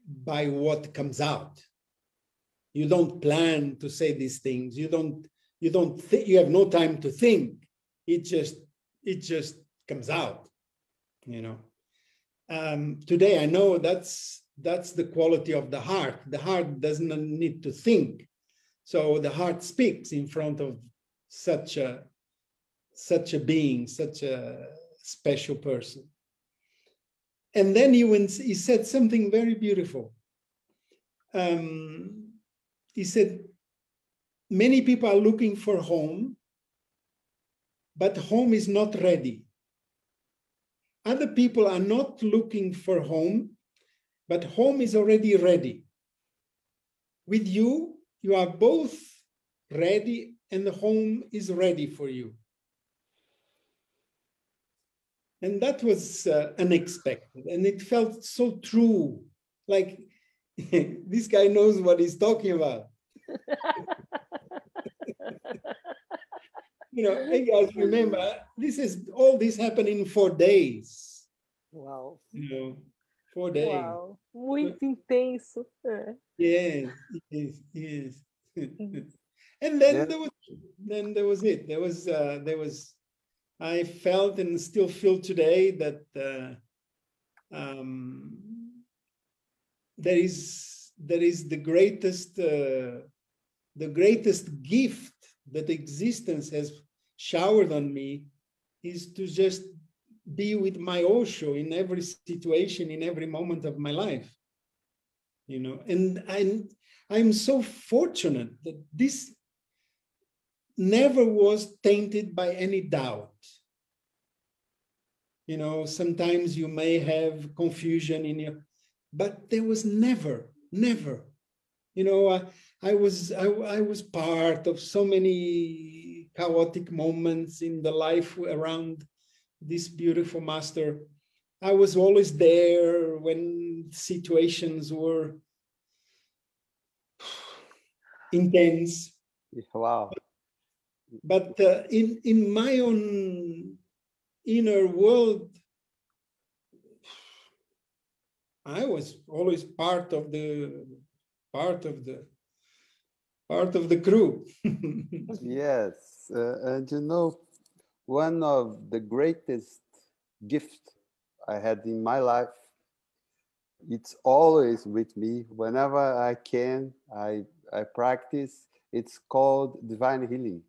by what comes out. You don't plan to say these things. You have no time to think. It just comes out, you know. Today I know that's the quality of the heart. The heart doesn't need to think. So the heart speaks in front of such a being, such a special person. And then he said something very beautiful. He said, many people are looking for home, but home is not ready. Other people are not looking for home, but home is already ready. With you, you are both ready and the home is ready for you. And that was unexpected. And it felt so true. Like this guy knows what he's talking about. You know, hey guys, remember, all this happened in 4 days. Wow. You know, 4 days. Wow. Muito intenso. Yes, yes. And then there was it. There was I felt and still feel today that there is the greatest gift that existence has showered on me is to just be with my Osho in every situation, in every moment of my life. you know, and I'm so fortunate that this never was tainted by any doubt. You know, sometimes you may have confusion in your, but there was never. You know, I was part of so many chaotic moments in the life around this beautiful master. I was always there when situations were intense. Wow. But in my own inner world, I was always part of the crew. Yes, and you know, one of the greatest gifts I had in my life, it's always with me. Whenever I can, I practice. It's called divine healing.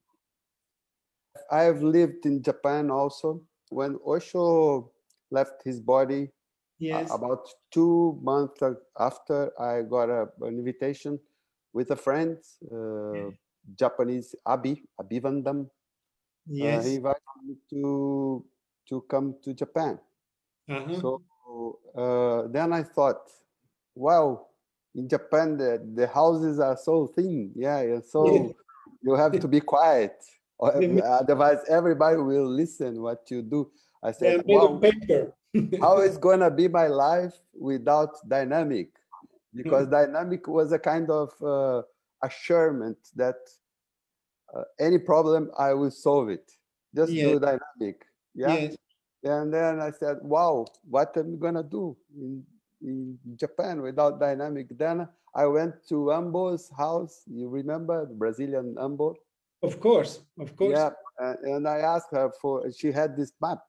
I have lived in Japan also. When Osho left his body, Yes. about 2 months after, I got an invitation with a friend, Japanese Abhivandam. Yes. He invited me to come to Japan. So then I thought, wow, in Japan the houses are so thin, and so you have to be quiet, otherwise everybody will listen what you do. I said, wow, how is gonna be my life without dynamic? Because dynamic was a kind of assurance that any problem I will solve it. Just do dynamic, Yes. And then I said, wow, what am I gonna do in Japan without dynamic? Then I went to Ambo's house. You remember the Brazilian Ambo? Of course. Yeah, and I asked her for. She had this map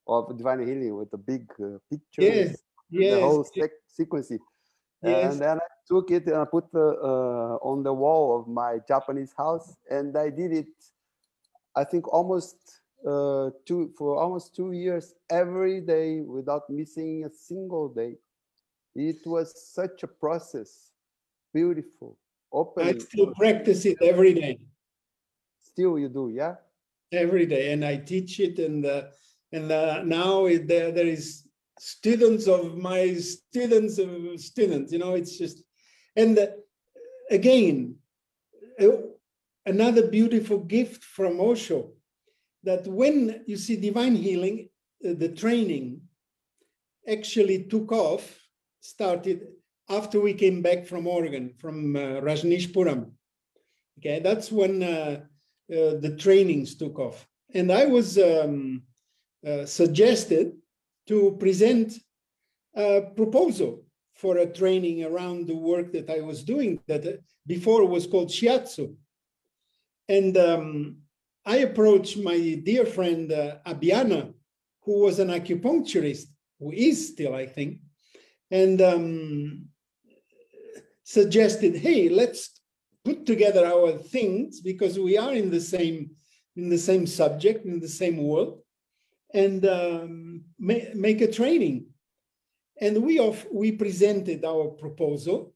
of divine healing with the big pictures, the whole sequence. And then I took it and I put on the wall of my Japanese house, and I did it, I think, for almost 2 years, every day without missing a single day. It was such a process, beautiful, opening. I still practice it every day. Still you do, yeah? Every day, and I teach it, and now there is students of my students of students. You know, it's just, and again, another beautiful gift from Osho, that when you see divine healing, the training actually took off, started after we came back from Oregon, from Rajneeshpuram. Okay, that's when the trainings took off. And I was suggested to present a proposal for a training around the work that I was doing, that before was called shiatsu. And I approached my dear friend Abiana, who was an acupuncturist, who is still, I think, and suggested, hey, let's put together our things, because we are in the same subject, in the same world, and make a training. And we presented our proposal,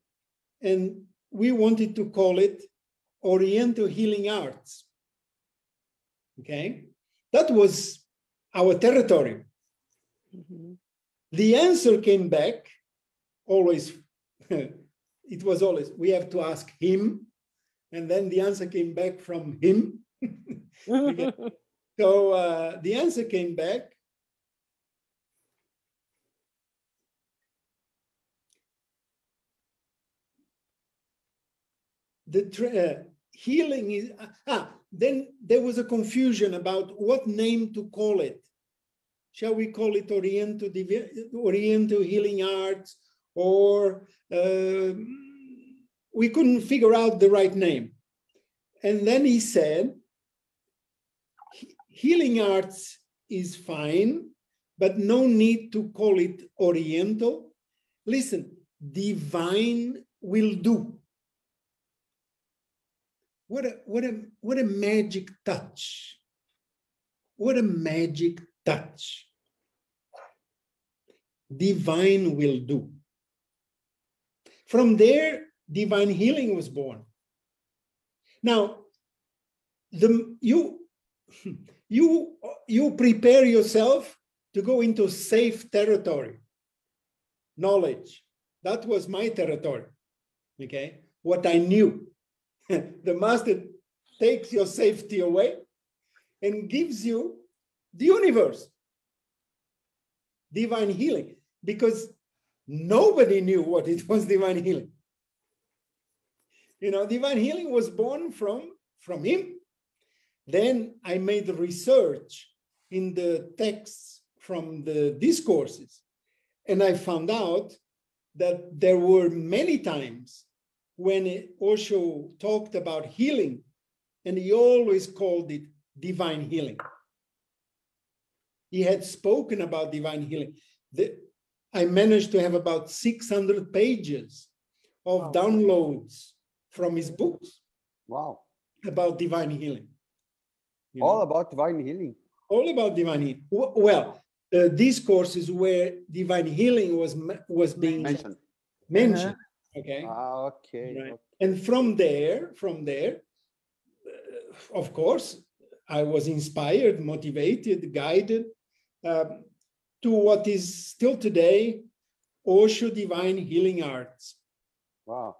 and we wanted to call it Oriental Healing Arts. Okay, that was our territory. Mm-hmm. The answer came back, always, it was always, we have to ask him, and then the answer came back from him. So the answer came back. The healing is, then there was a confusion about what name to call it. Shall we call it Oriental Healing Arts, or we couldn't figure out the right name. And then he said, healing arts is fine, but no need to call it Oriental. Listen, divine will do. What a magic touch. What a magic touch. Divine will do. From there, divine healing was born. Now, you prepare yourself to go into safe territory, knowledge. That was my territory, okay? What I knew. The master takes your safety away and gives you the universe, divine healing, because nobody knew what it was, divine healing. You know, divine healing was born from him. Then I made research in the texts from the discourses, and I found out that there were many times when Osho talked about healing, and he always called it divine healing. He had spoken about divine healing. I managed to have about 600 pages of downloads from his books. Wow. About divine healing. All about divine healing? All about divine healing. Well, these courses where divine healing was being mentioned. Okay. Okay. Right. And from there, of course, I was inspired, motivated, guided to what is still today Osho Divine Healing Arts. Wow.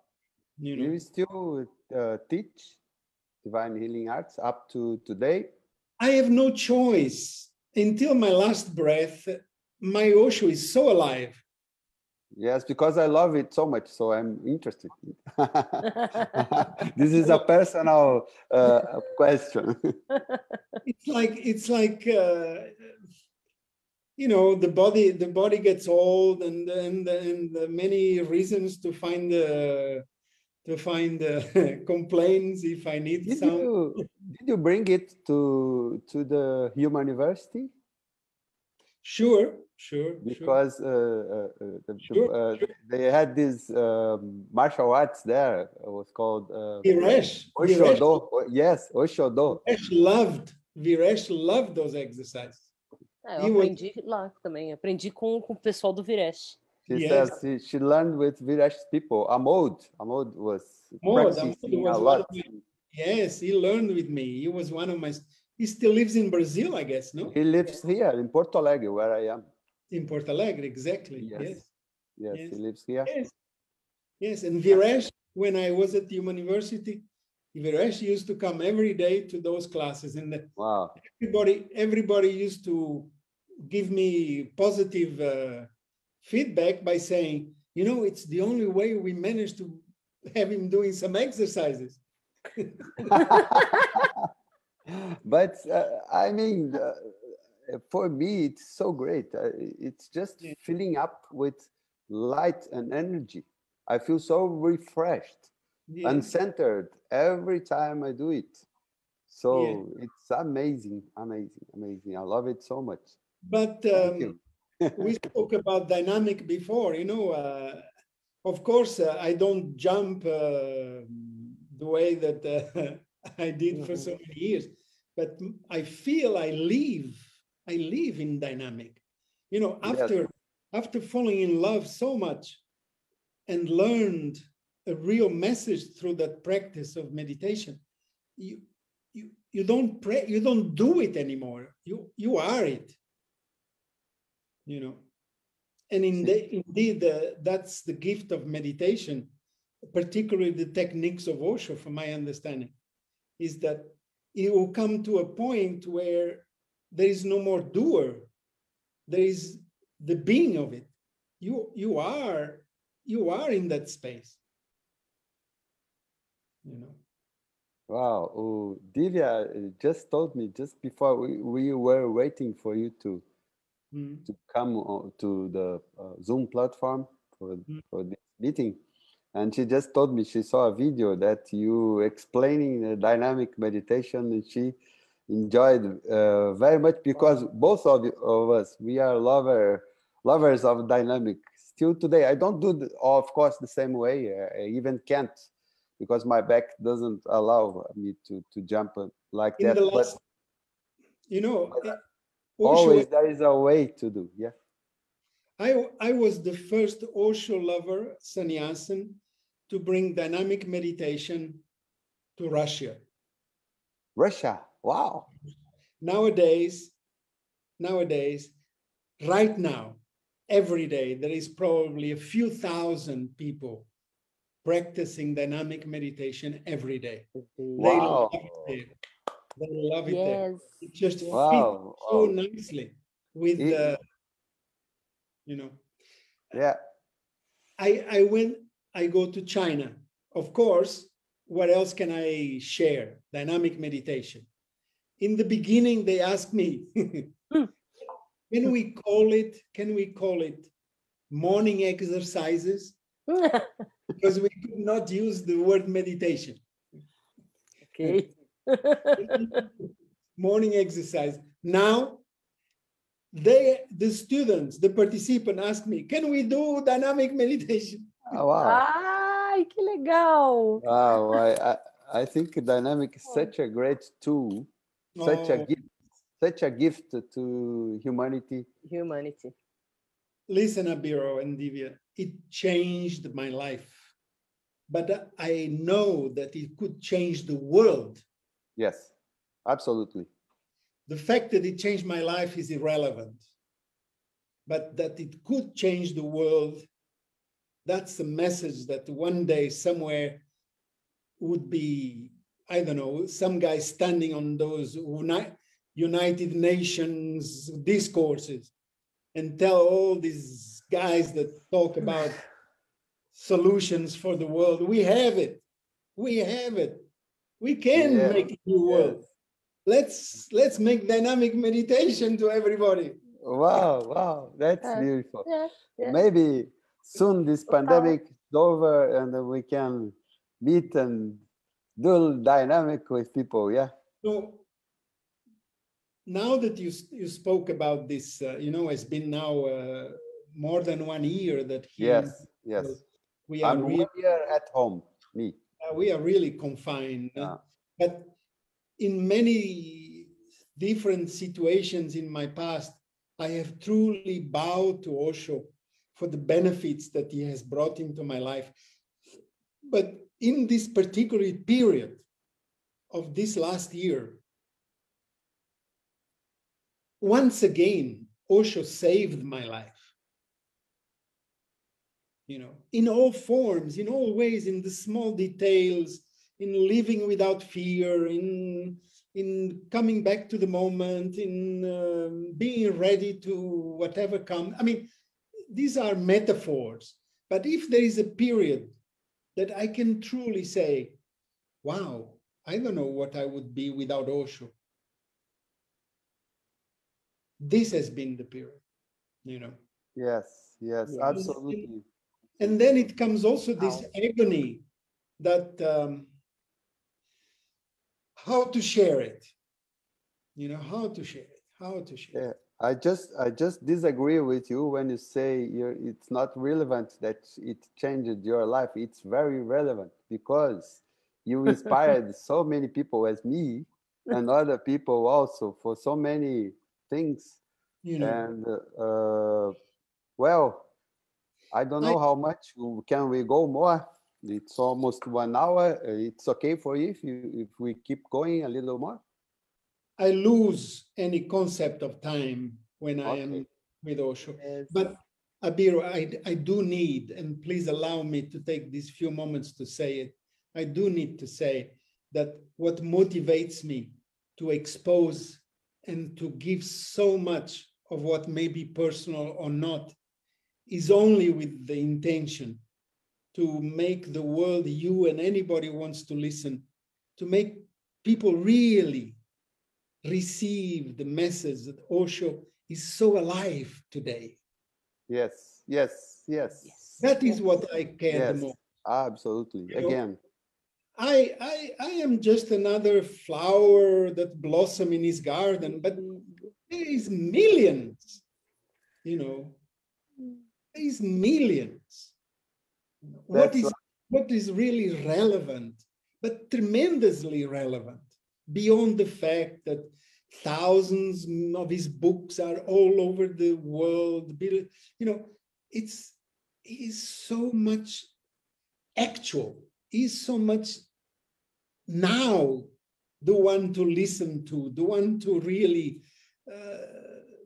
You know. You still teach divine healing arts up to today? I have no choice. Until my last breath, my Osho is so alive. Yes, because I love it so much, so I'm interested. This is a personal question. It's like you know, the body gets old, and many reasons to find complaints if I need some. Did you bring it to the Human University? Sure. Because they had this martial arts there. It was called Osho. Yes, Osho. Viresh loved those exercises. Eu aprendi lá também. Aprendi com o pessoal do Viresh. She says she learned with Viresh people. Amod was practicing a lot. Yes, he learned with me. He was one of my. He still lives in Brazil, I guess, no? He lives here in Porto Alegre, where I am. In Porto Alegre, exactly. Yes, he lives here. Yes, and Viresh, when I was at the Human University, Viresh used to come every day to those classes, and wow, everybody used to give me positive feedback by saying, you know, it's the only way we managed to have him doing some exercises. But I mean, for me, it's so great. It's just filling up with light and energy. I feel so refreshed and centered every time I do it. So it's amazing. I love it so much. But we spoke about dynamic before, you know. Of course, I don't jump the way that I did for so many years, but I feel I live in dynamic. You know, after falling in love so much and learned a real message through that practice of meditation, you don't pray, you don't do it anymore. You are it. You know, and indeed, that's the gift of meditation, particularly the techniques of Osho, from my understanding, is that it will come to a point where there is no more doer. There is the being of it. You are in that space. You know. Wow. Oh, Divya just told me just before we were waiting for you to come to the Zoom platform for this meeting. And she just told me she saw a video that you explaining the dynamic meditation, and she enjoyed very much, because both of us, we are lovers of dynamic. Still today, I don't do, of course, the same way. I even can't, because my back doesn't allow me to jump like that. But you know, always there is a way to do. Yeah. I was the first Osho lover, sannyasin, to bring dynamic meditation to Russia. Russia, wow. Nowadays, right now, every day, there is probably a few thousand people practicing dynamic meditation every day. Wow. They love it there. They love it Yes. there. It just Wow. fits so nicely with the, you know. Yeah. I go to China. Of course, what else can I share? Dynamic meditation. In the beginning, they asked me, can we call it morning exercises? Because we could not use the word meditation. Okay. Morning exercise. Now, the students, the participant asked me, can we do dynamic meditation? Oh, wow. Ai, que legal! Wow. I think dynamic is such a great tool, such a gift to humanity. Humanity. Listen, Abiro and Divya, it changed my life. But I know that it could change the world. Yes, absolutely. The fact that it changed my life is irrelevant. But that it could change the world, that's a message that one day somewhere would be, I don't know, some guy standing on those United Nations discourses and tell all these guys that talk about solutions for the world, we have it. We have it. We can make a new world. Let's make dynamic meditation to everybody. Wow, that's beautiful. Yeah. Maybe soon this pandemic is over and we can meet and do dynamic with people. Yeah. So now that you spoke about this, it's been now more than 1 year that Yes. We are I'm 1 year at home. Me. We are really confined. But in many different situations in my past, I have truly bowed to Osho for the benefits that he has brought into my life. But in this particular period of this last year, once again, Osho saved my life. In all forms, in all ways, in the small details, in living without fear, in coming back to the moment, in being ready to whatever comes. I mean, these are metaphors. But if there is a period that I can truly say, wow, I don't know what I would be without Osho. This has been the period, Yes, absolutely. And then it comes also this agony that how to share it, how to share it. Yeah, I just disagree with you when you say it's not relevant that it changed your life. It's very relevant because you inspired so many people as me and other people also for so many things. And well, I don't know how much can we go more. It's almost 1 hour. It's okay for you if we keep going a little more. I lose any concept of time when I am with Osho. Yes. But Abiro, I do need, and please allow me to take these few moments to say it. I do need to say that what motivates me to expose and to give so much of what may be personal or not is only with the intention to make the world, you and anybody who wants to listen, to make people really receive the message that Osho is so alive today. Yes. That is what I care the most. Absolutely. Again. I am just another flower that blossom in his garden, but there is millions, there is millions. What is really relevant, but tremendously relevant, beyond the fact that thousands of his books are all over the world. You know, he's so much actual. He's so much now the one to listen to, the one to really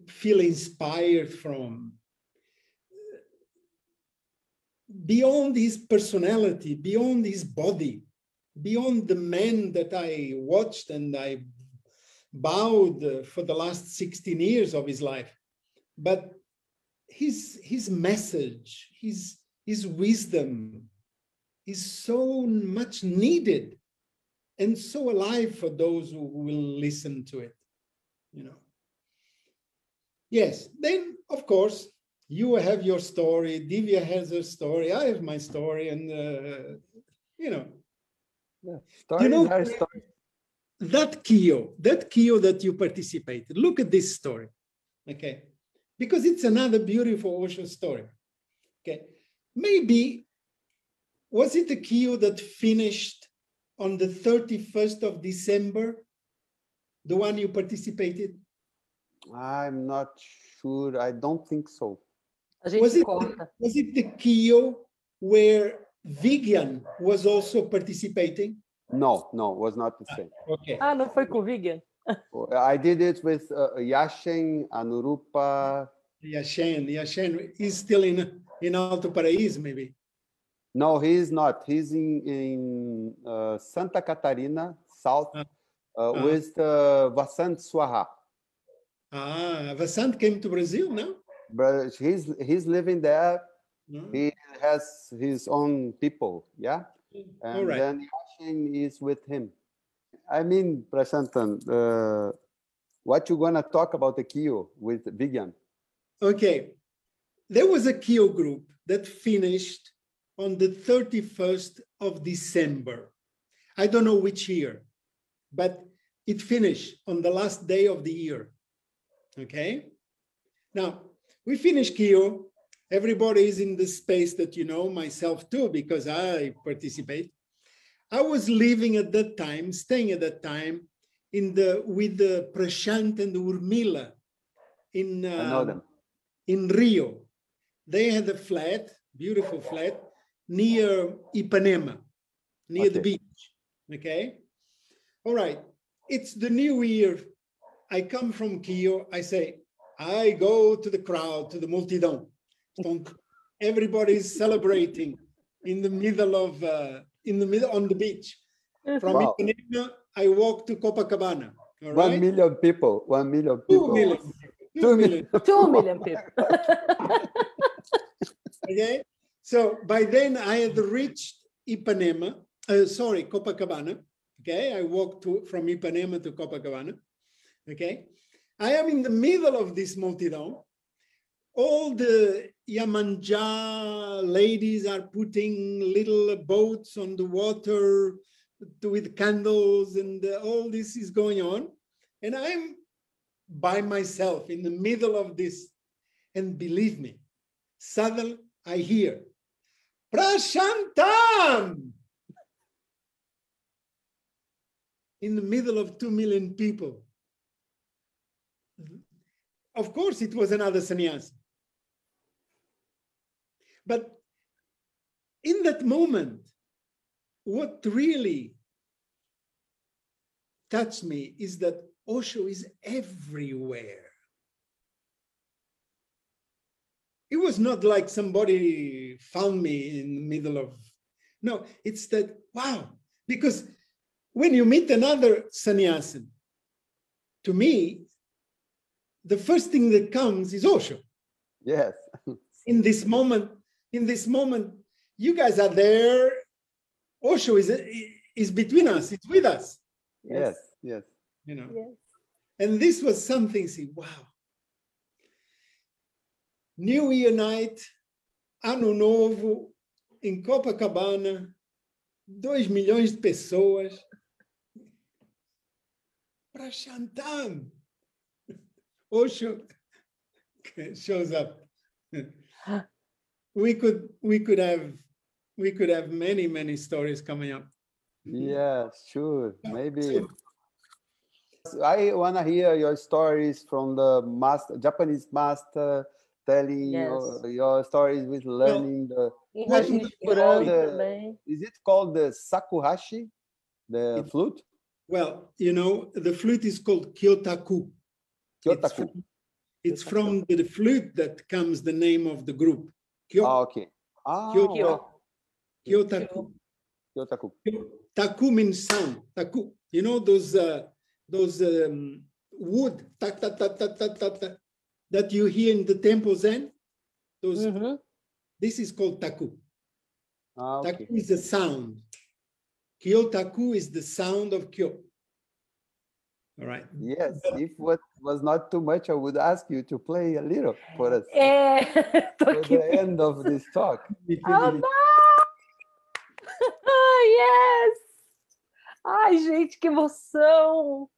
feel inspired from. Beyond his personality, beyond his body, beyond the man that I watched and I bowed for the last 16 years of his life, but his message, his wisdom is so much needed and so alive for those who will listen to it, you know. Yes, then of course you have your story, Divya has her story, I have my story, and you know. Yeah, stories are stories. That HcO that you participated, look at this story, okay? Because it's another beautiful Osho story, okay? Maybe, was it a HcO that finished on the 31st of December, the one you participated? I'm not sure. I don't think so. Was it the HcO where Vivian was also participating? No, was not the same. Okay. Ah, não foi com Vivian? I did it with Yashin, Anurupa. Yashin is still in Alto Paraíso, maybe. No, he's not. He's in Santa Catarina, South, with Vasant Swaha. Vasant came to Brazil now? But he's living there. He has his own people, yeah? And then Yashin is with him. I mean, Prashantam, what you gonna talk about the HcO with Vivian? Okay, there was a HcO group that finished on the 31st of December. I don't know which year, but it finished on the last day of the year, okay? Now, we finished HcO. Everybody is in the space that you know, myself too, because I participate. I was living at that time, staying at that time with the Prashantam and Urmila in Rio. They had a flat, beautiful flat, near Ipanema, near the beach, okay? All right, it's the new year. I come from HcO, I say, I go to the crowd, to the multidão. Everybody's celebrating in the middle on the beach. From Ipanema, I walk to Copacabana. All right? 1 million people. 1 million people. 2 million. 2 million. 2 million people. Okay. So by then I had reached Copacabana. Okay. I walked from Ipanema to Copacabana. Okay. I am in the middle of this multidão. All the Yamanja ladies are putting little boats on the water with candles, and all this is going on. And I'm by myself in the middle of this. And believe me, suddenly I hear, Prashantam! In the middle of 2 million people. Of course, it was another sannyasi. But in that moment, what really touched me is that Osho is everywhere. It was not like somebody found me in the middle of, no, it's that, wow, because when you meet another sannyasi, to me, the first thing that comes is Osho. Yes. In this moment, you guys are there. Osho is between us. It's with us. Yes. You know. Yes. And this was something. See, wow. New Year night, Ano Novo, em Copacabana, 2 milhões de pessoas. Prashantam. Osho shows up. We could have many stories coming up. Yeah, sure. Maybe. I want to hear your stories from the Japanese master, telling your stories with learning is it called the shakuhachi, the flute? Well, you know, the flute is called kyotaku. It's from the flute that comes the name of the group. Okay. Kyotaku. Taku means sound. Taku. You know those wood that you hear in the temple Zen? This is called taku. Taku is the sound. Kyotaku is the sound of Kyo. All right. Yes, if what was not too much, I would ask you to play a little for us. For the end of this talk. Yes! Ai, gente, que emoção!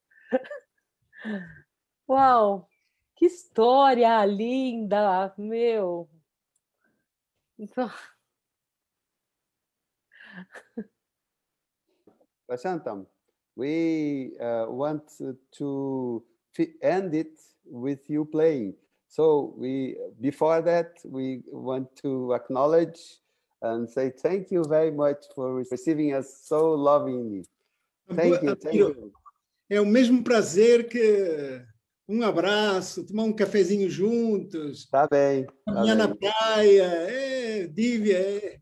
Uau! Que história linda, meu! Então... Prashantam, we want to end it with you playing. So before that, we want to acknowledge and say thank you very much for receiving us so lovingly. Thank you. É o mesmo prazer que um abraço, tomar um cafezinho juntos. Tá bem. Caminhar na praia. Dívia.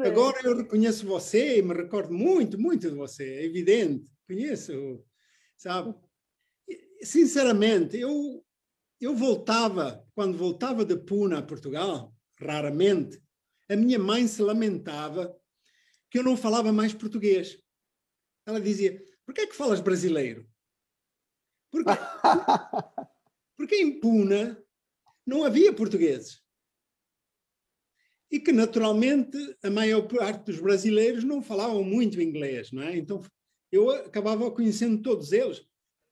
Agora eu reconheço você, me recordo muito, muito de você, é evidente. Conheço, sabe? Sinceramente, eu voltava, quando voltava de Puna a Portugal, raramente, a minha mãe se lamentava que eu não falava mais português. Ela dizia, por que é que falas brasileiro? Porque em Puna não havia portugueses. E que, naturalmente, a maior parte dos brasileiros não falavam muito inglês, não é? Então, eu acabava conhecendo todos eles.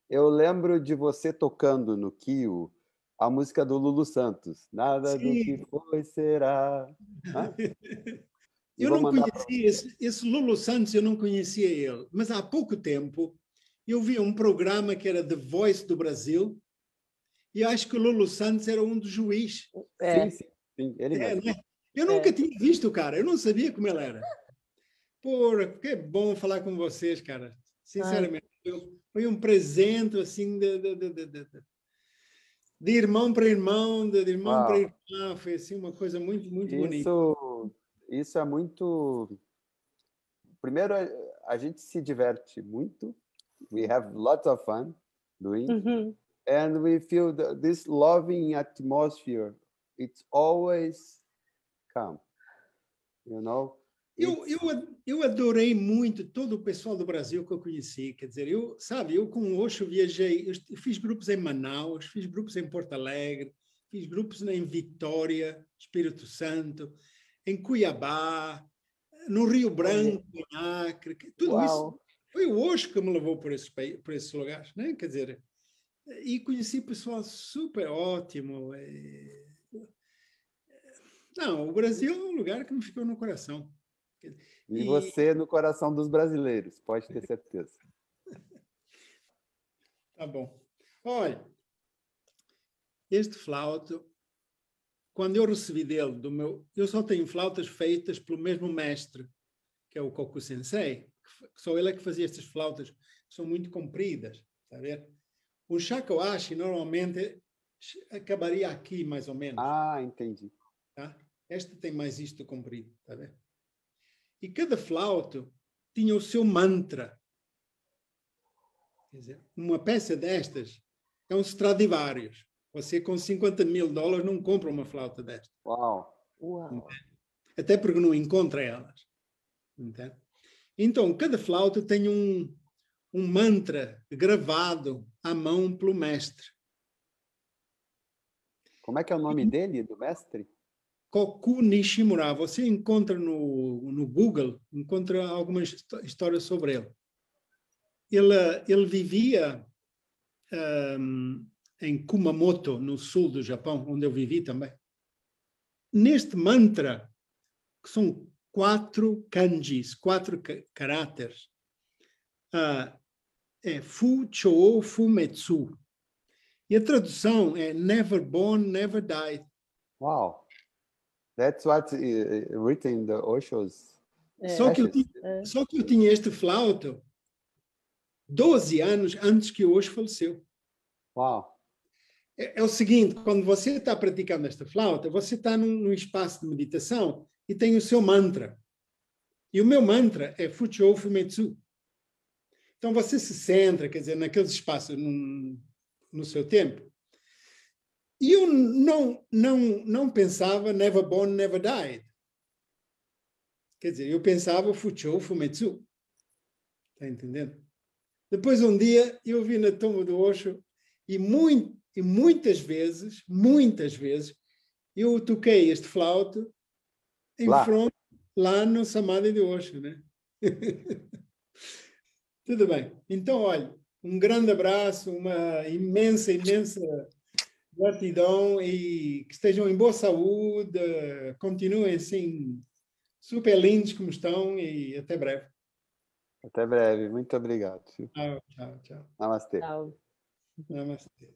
Eu lembro de você tocando no Kio a música do Lulu Santos. Nada do que foi será. Eu não conhecia esse Lulu Santos, eu não conhecia ele. Mas há pouco tempo eu vi um programa que era The Voice do Brasil e acho que o Lulu Santos era um dos juízes. Sim, ele mesmo. Né? Eu nunca tinha visto o cara, eu não sabia como ele era. Porra, que bom falar com vocês, cara. Sinceramente, foi um presente, assim, de irmão para irmão, de irmão para irmã. Foi, assim, uma coisa muito, muito bonita. Isso é muito... Primeiro, a gente se diverte muito. We have lots of fun doing. And we feel this loving atmosphere. It's always calm, you know? Eu adorei muito todo o pessoal do Brasil que eu conheci. Quer dizer, eu com o Osho viajei, eu fiz grupos em Manaus, fiz grupos em Porto Alegre, fiz grupos em Vitória, Espírito Santo, em Cuiabá, no Rio Branco, em Acre. Tudo isso foi o Osho que me levou por esses lugares, né? Quer dizer, e conheci pessoal super ótimo. Não, o Brasil é um lugar que me ficou no coração. E você no coração dos brasileiros, pode ter certeza. Tá bom. Olha, este flauto, quando eu recebi dele, eu só tenho flautas feitas pelo mesmo mestre, que é o Koku Sensei, que só ele é que fazia estas flautas, que são muito compridas, está a ver? O shakuhachi normalmente acabaria aqui, mais ou menos. Entendi. Tá? Esta tem mais isto comprido, está a ver? E cada flauto tinha o seu mantra. Quer dizer, uma peça destas é um Stradivarius. Você com $50.000 não compra uma flauta desta. Uau! Até porque não encontra elas. Entende? Então, cada flauta tem um mantra gravado à mão pelo mestre. Como é que é o nome dele, do mestre? Koku Nishimura. Você encontra no Google, encontra algumas histórias sobre ele. Ele vivia em Kumamoto, no sul do Japão, onde eu vivi também. Neste mantra, que são 4 kanjis, 4 caráteres, é Fu Chou Fu Metsu. E a tradução é Never Born, Never Died. Wow. That's what's written in the Osho's. Só que eu tinha este flauta 12 anos antes que o Osho faleceu. Wow. É o seguinte, quando você está praticando esta flauta, você está num espaço de meditação e tem o seu mantra. E o meu mantra é Fuchou Fumetsu. Então você se centra, quer dizer, naqueles espaços no seu tempo. E eu não pensava Never Born, Never Died. Quer dizer, eu pensava Fuchou Fumetsu. Está entendendo? Depois, um dia, eu vi na tumba do Osho e muitas vezes, eu toquei este flauto lá no Samadhi de Osho, né? Tudo bem. Então, olha, um grande abraço, uma imensa gratidão e que estejam em boa saúde, continuem assim super lindos como estão e até breve. Até breve. Muito obrigado. Tchau. Namastê. Tchau. Namastê.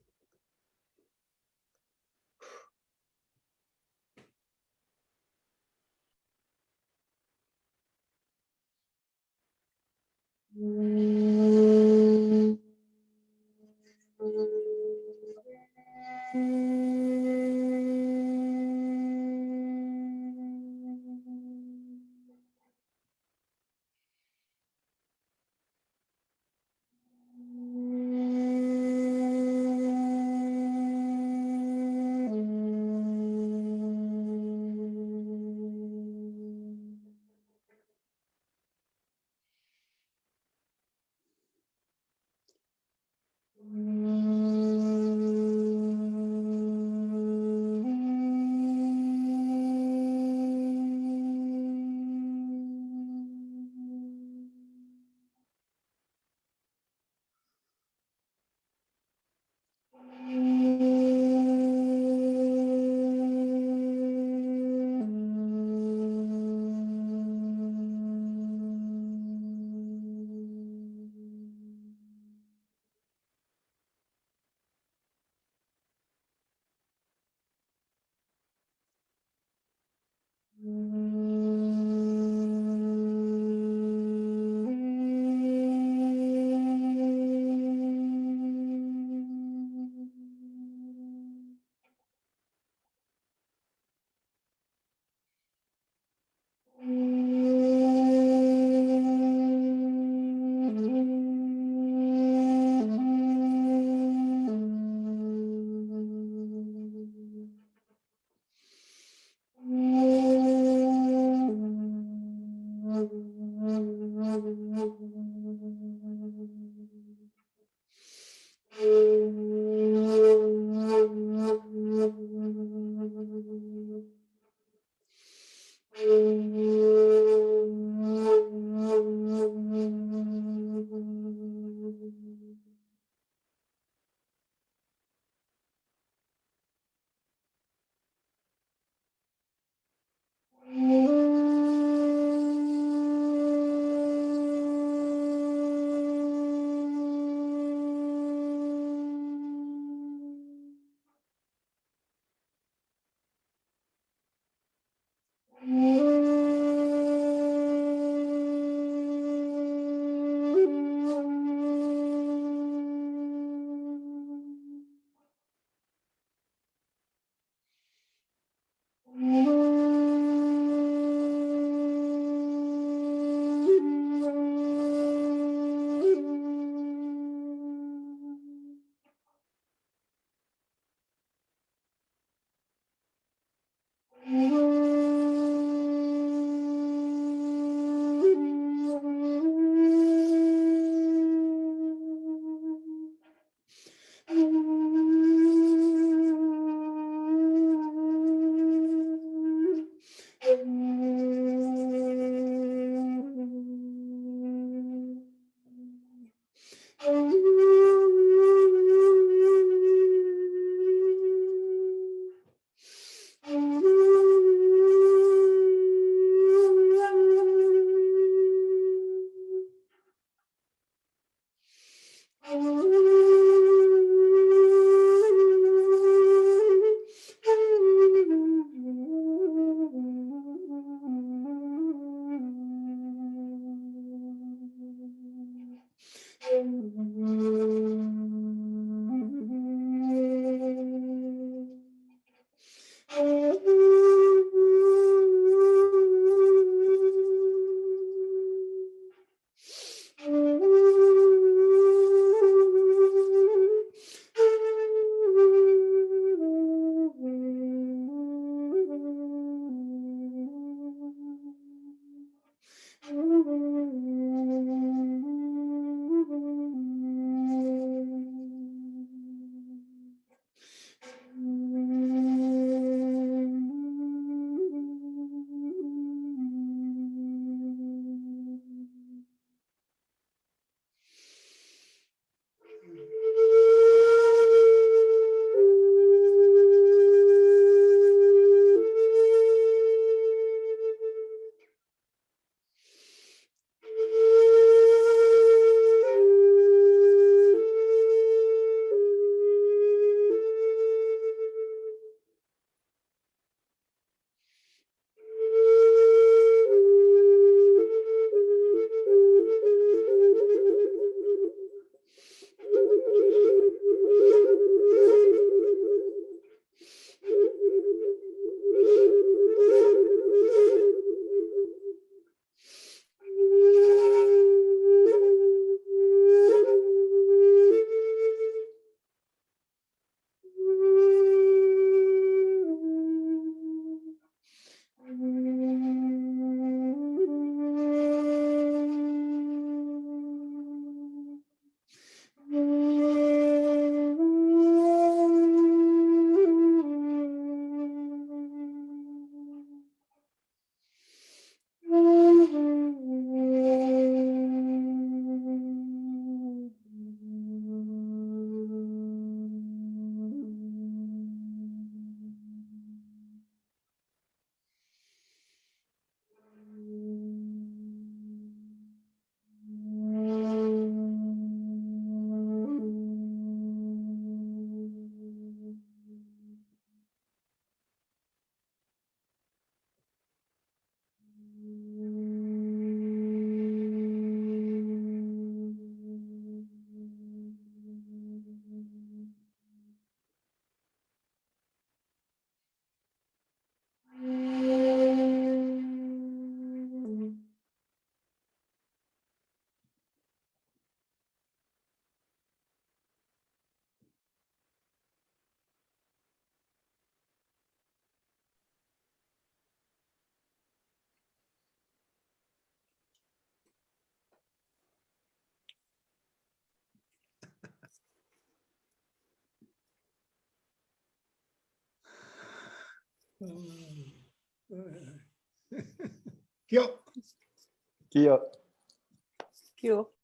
HcO. HcO.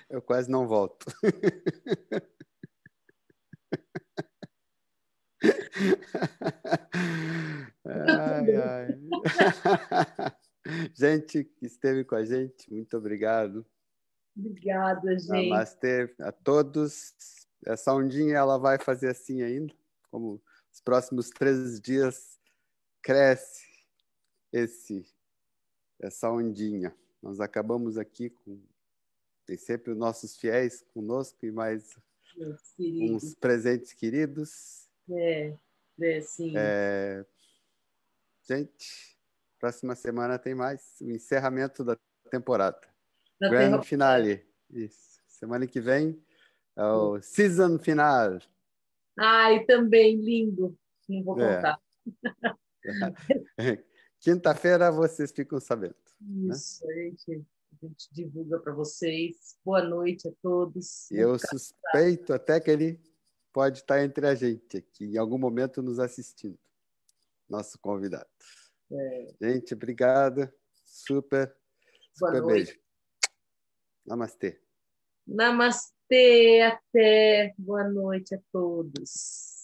Eu quase não volto. Ai, ai. Gente que esteve com a gente, muito obrigado. Obrigada, gente. Namastê a todos. Essa ondinha ela vai fazer assim ainda, como os próximos 13 dias cresce essa ondinha. Nós acabamos aqui com tem sempre os nossos fiéis conosco e mais uns presentes queridos. Sim. Gente, próxima semana tem mais o encerramento da temporada. Grand finale. Isso. Semana que vem é o season final. Ai, também lindo. Não vou contar. Quinta-feira vocês ficam sabendo. Isso, né? A gente divulga para vocês. Boa noite a todos. Eu suspeito até que ele pode estar entre a gente aqui, em algum momento nos assistindo. Nosso convidado. Gente, obrigada. Super beijo. Namastê. Namastê, até. Boa noite a todos.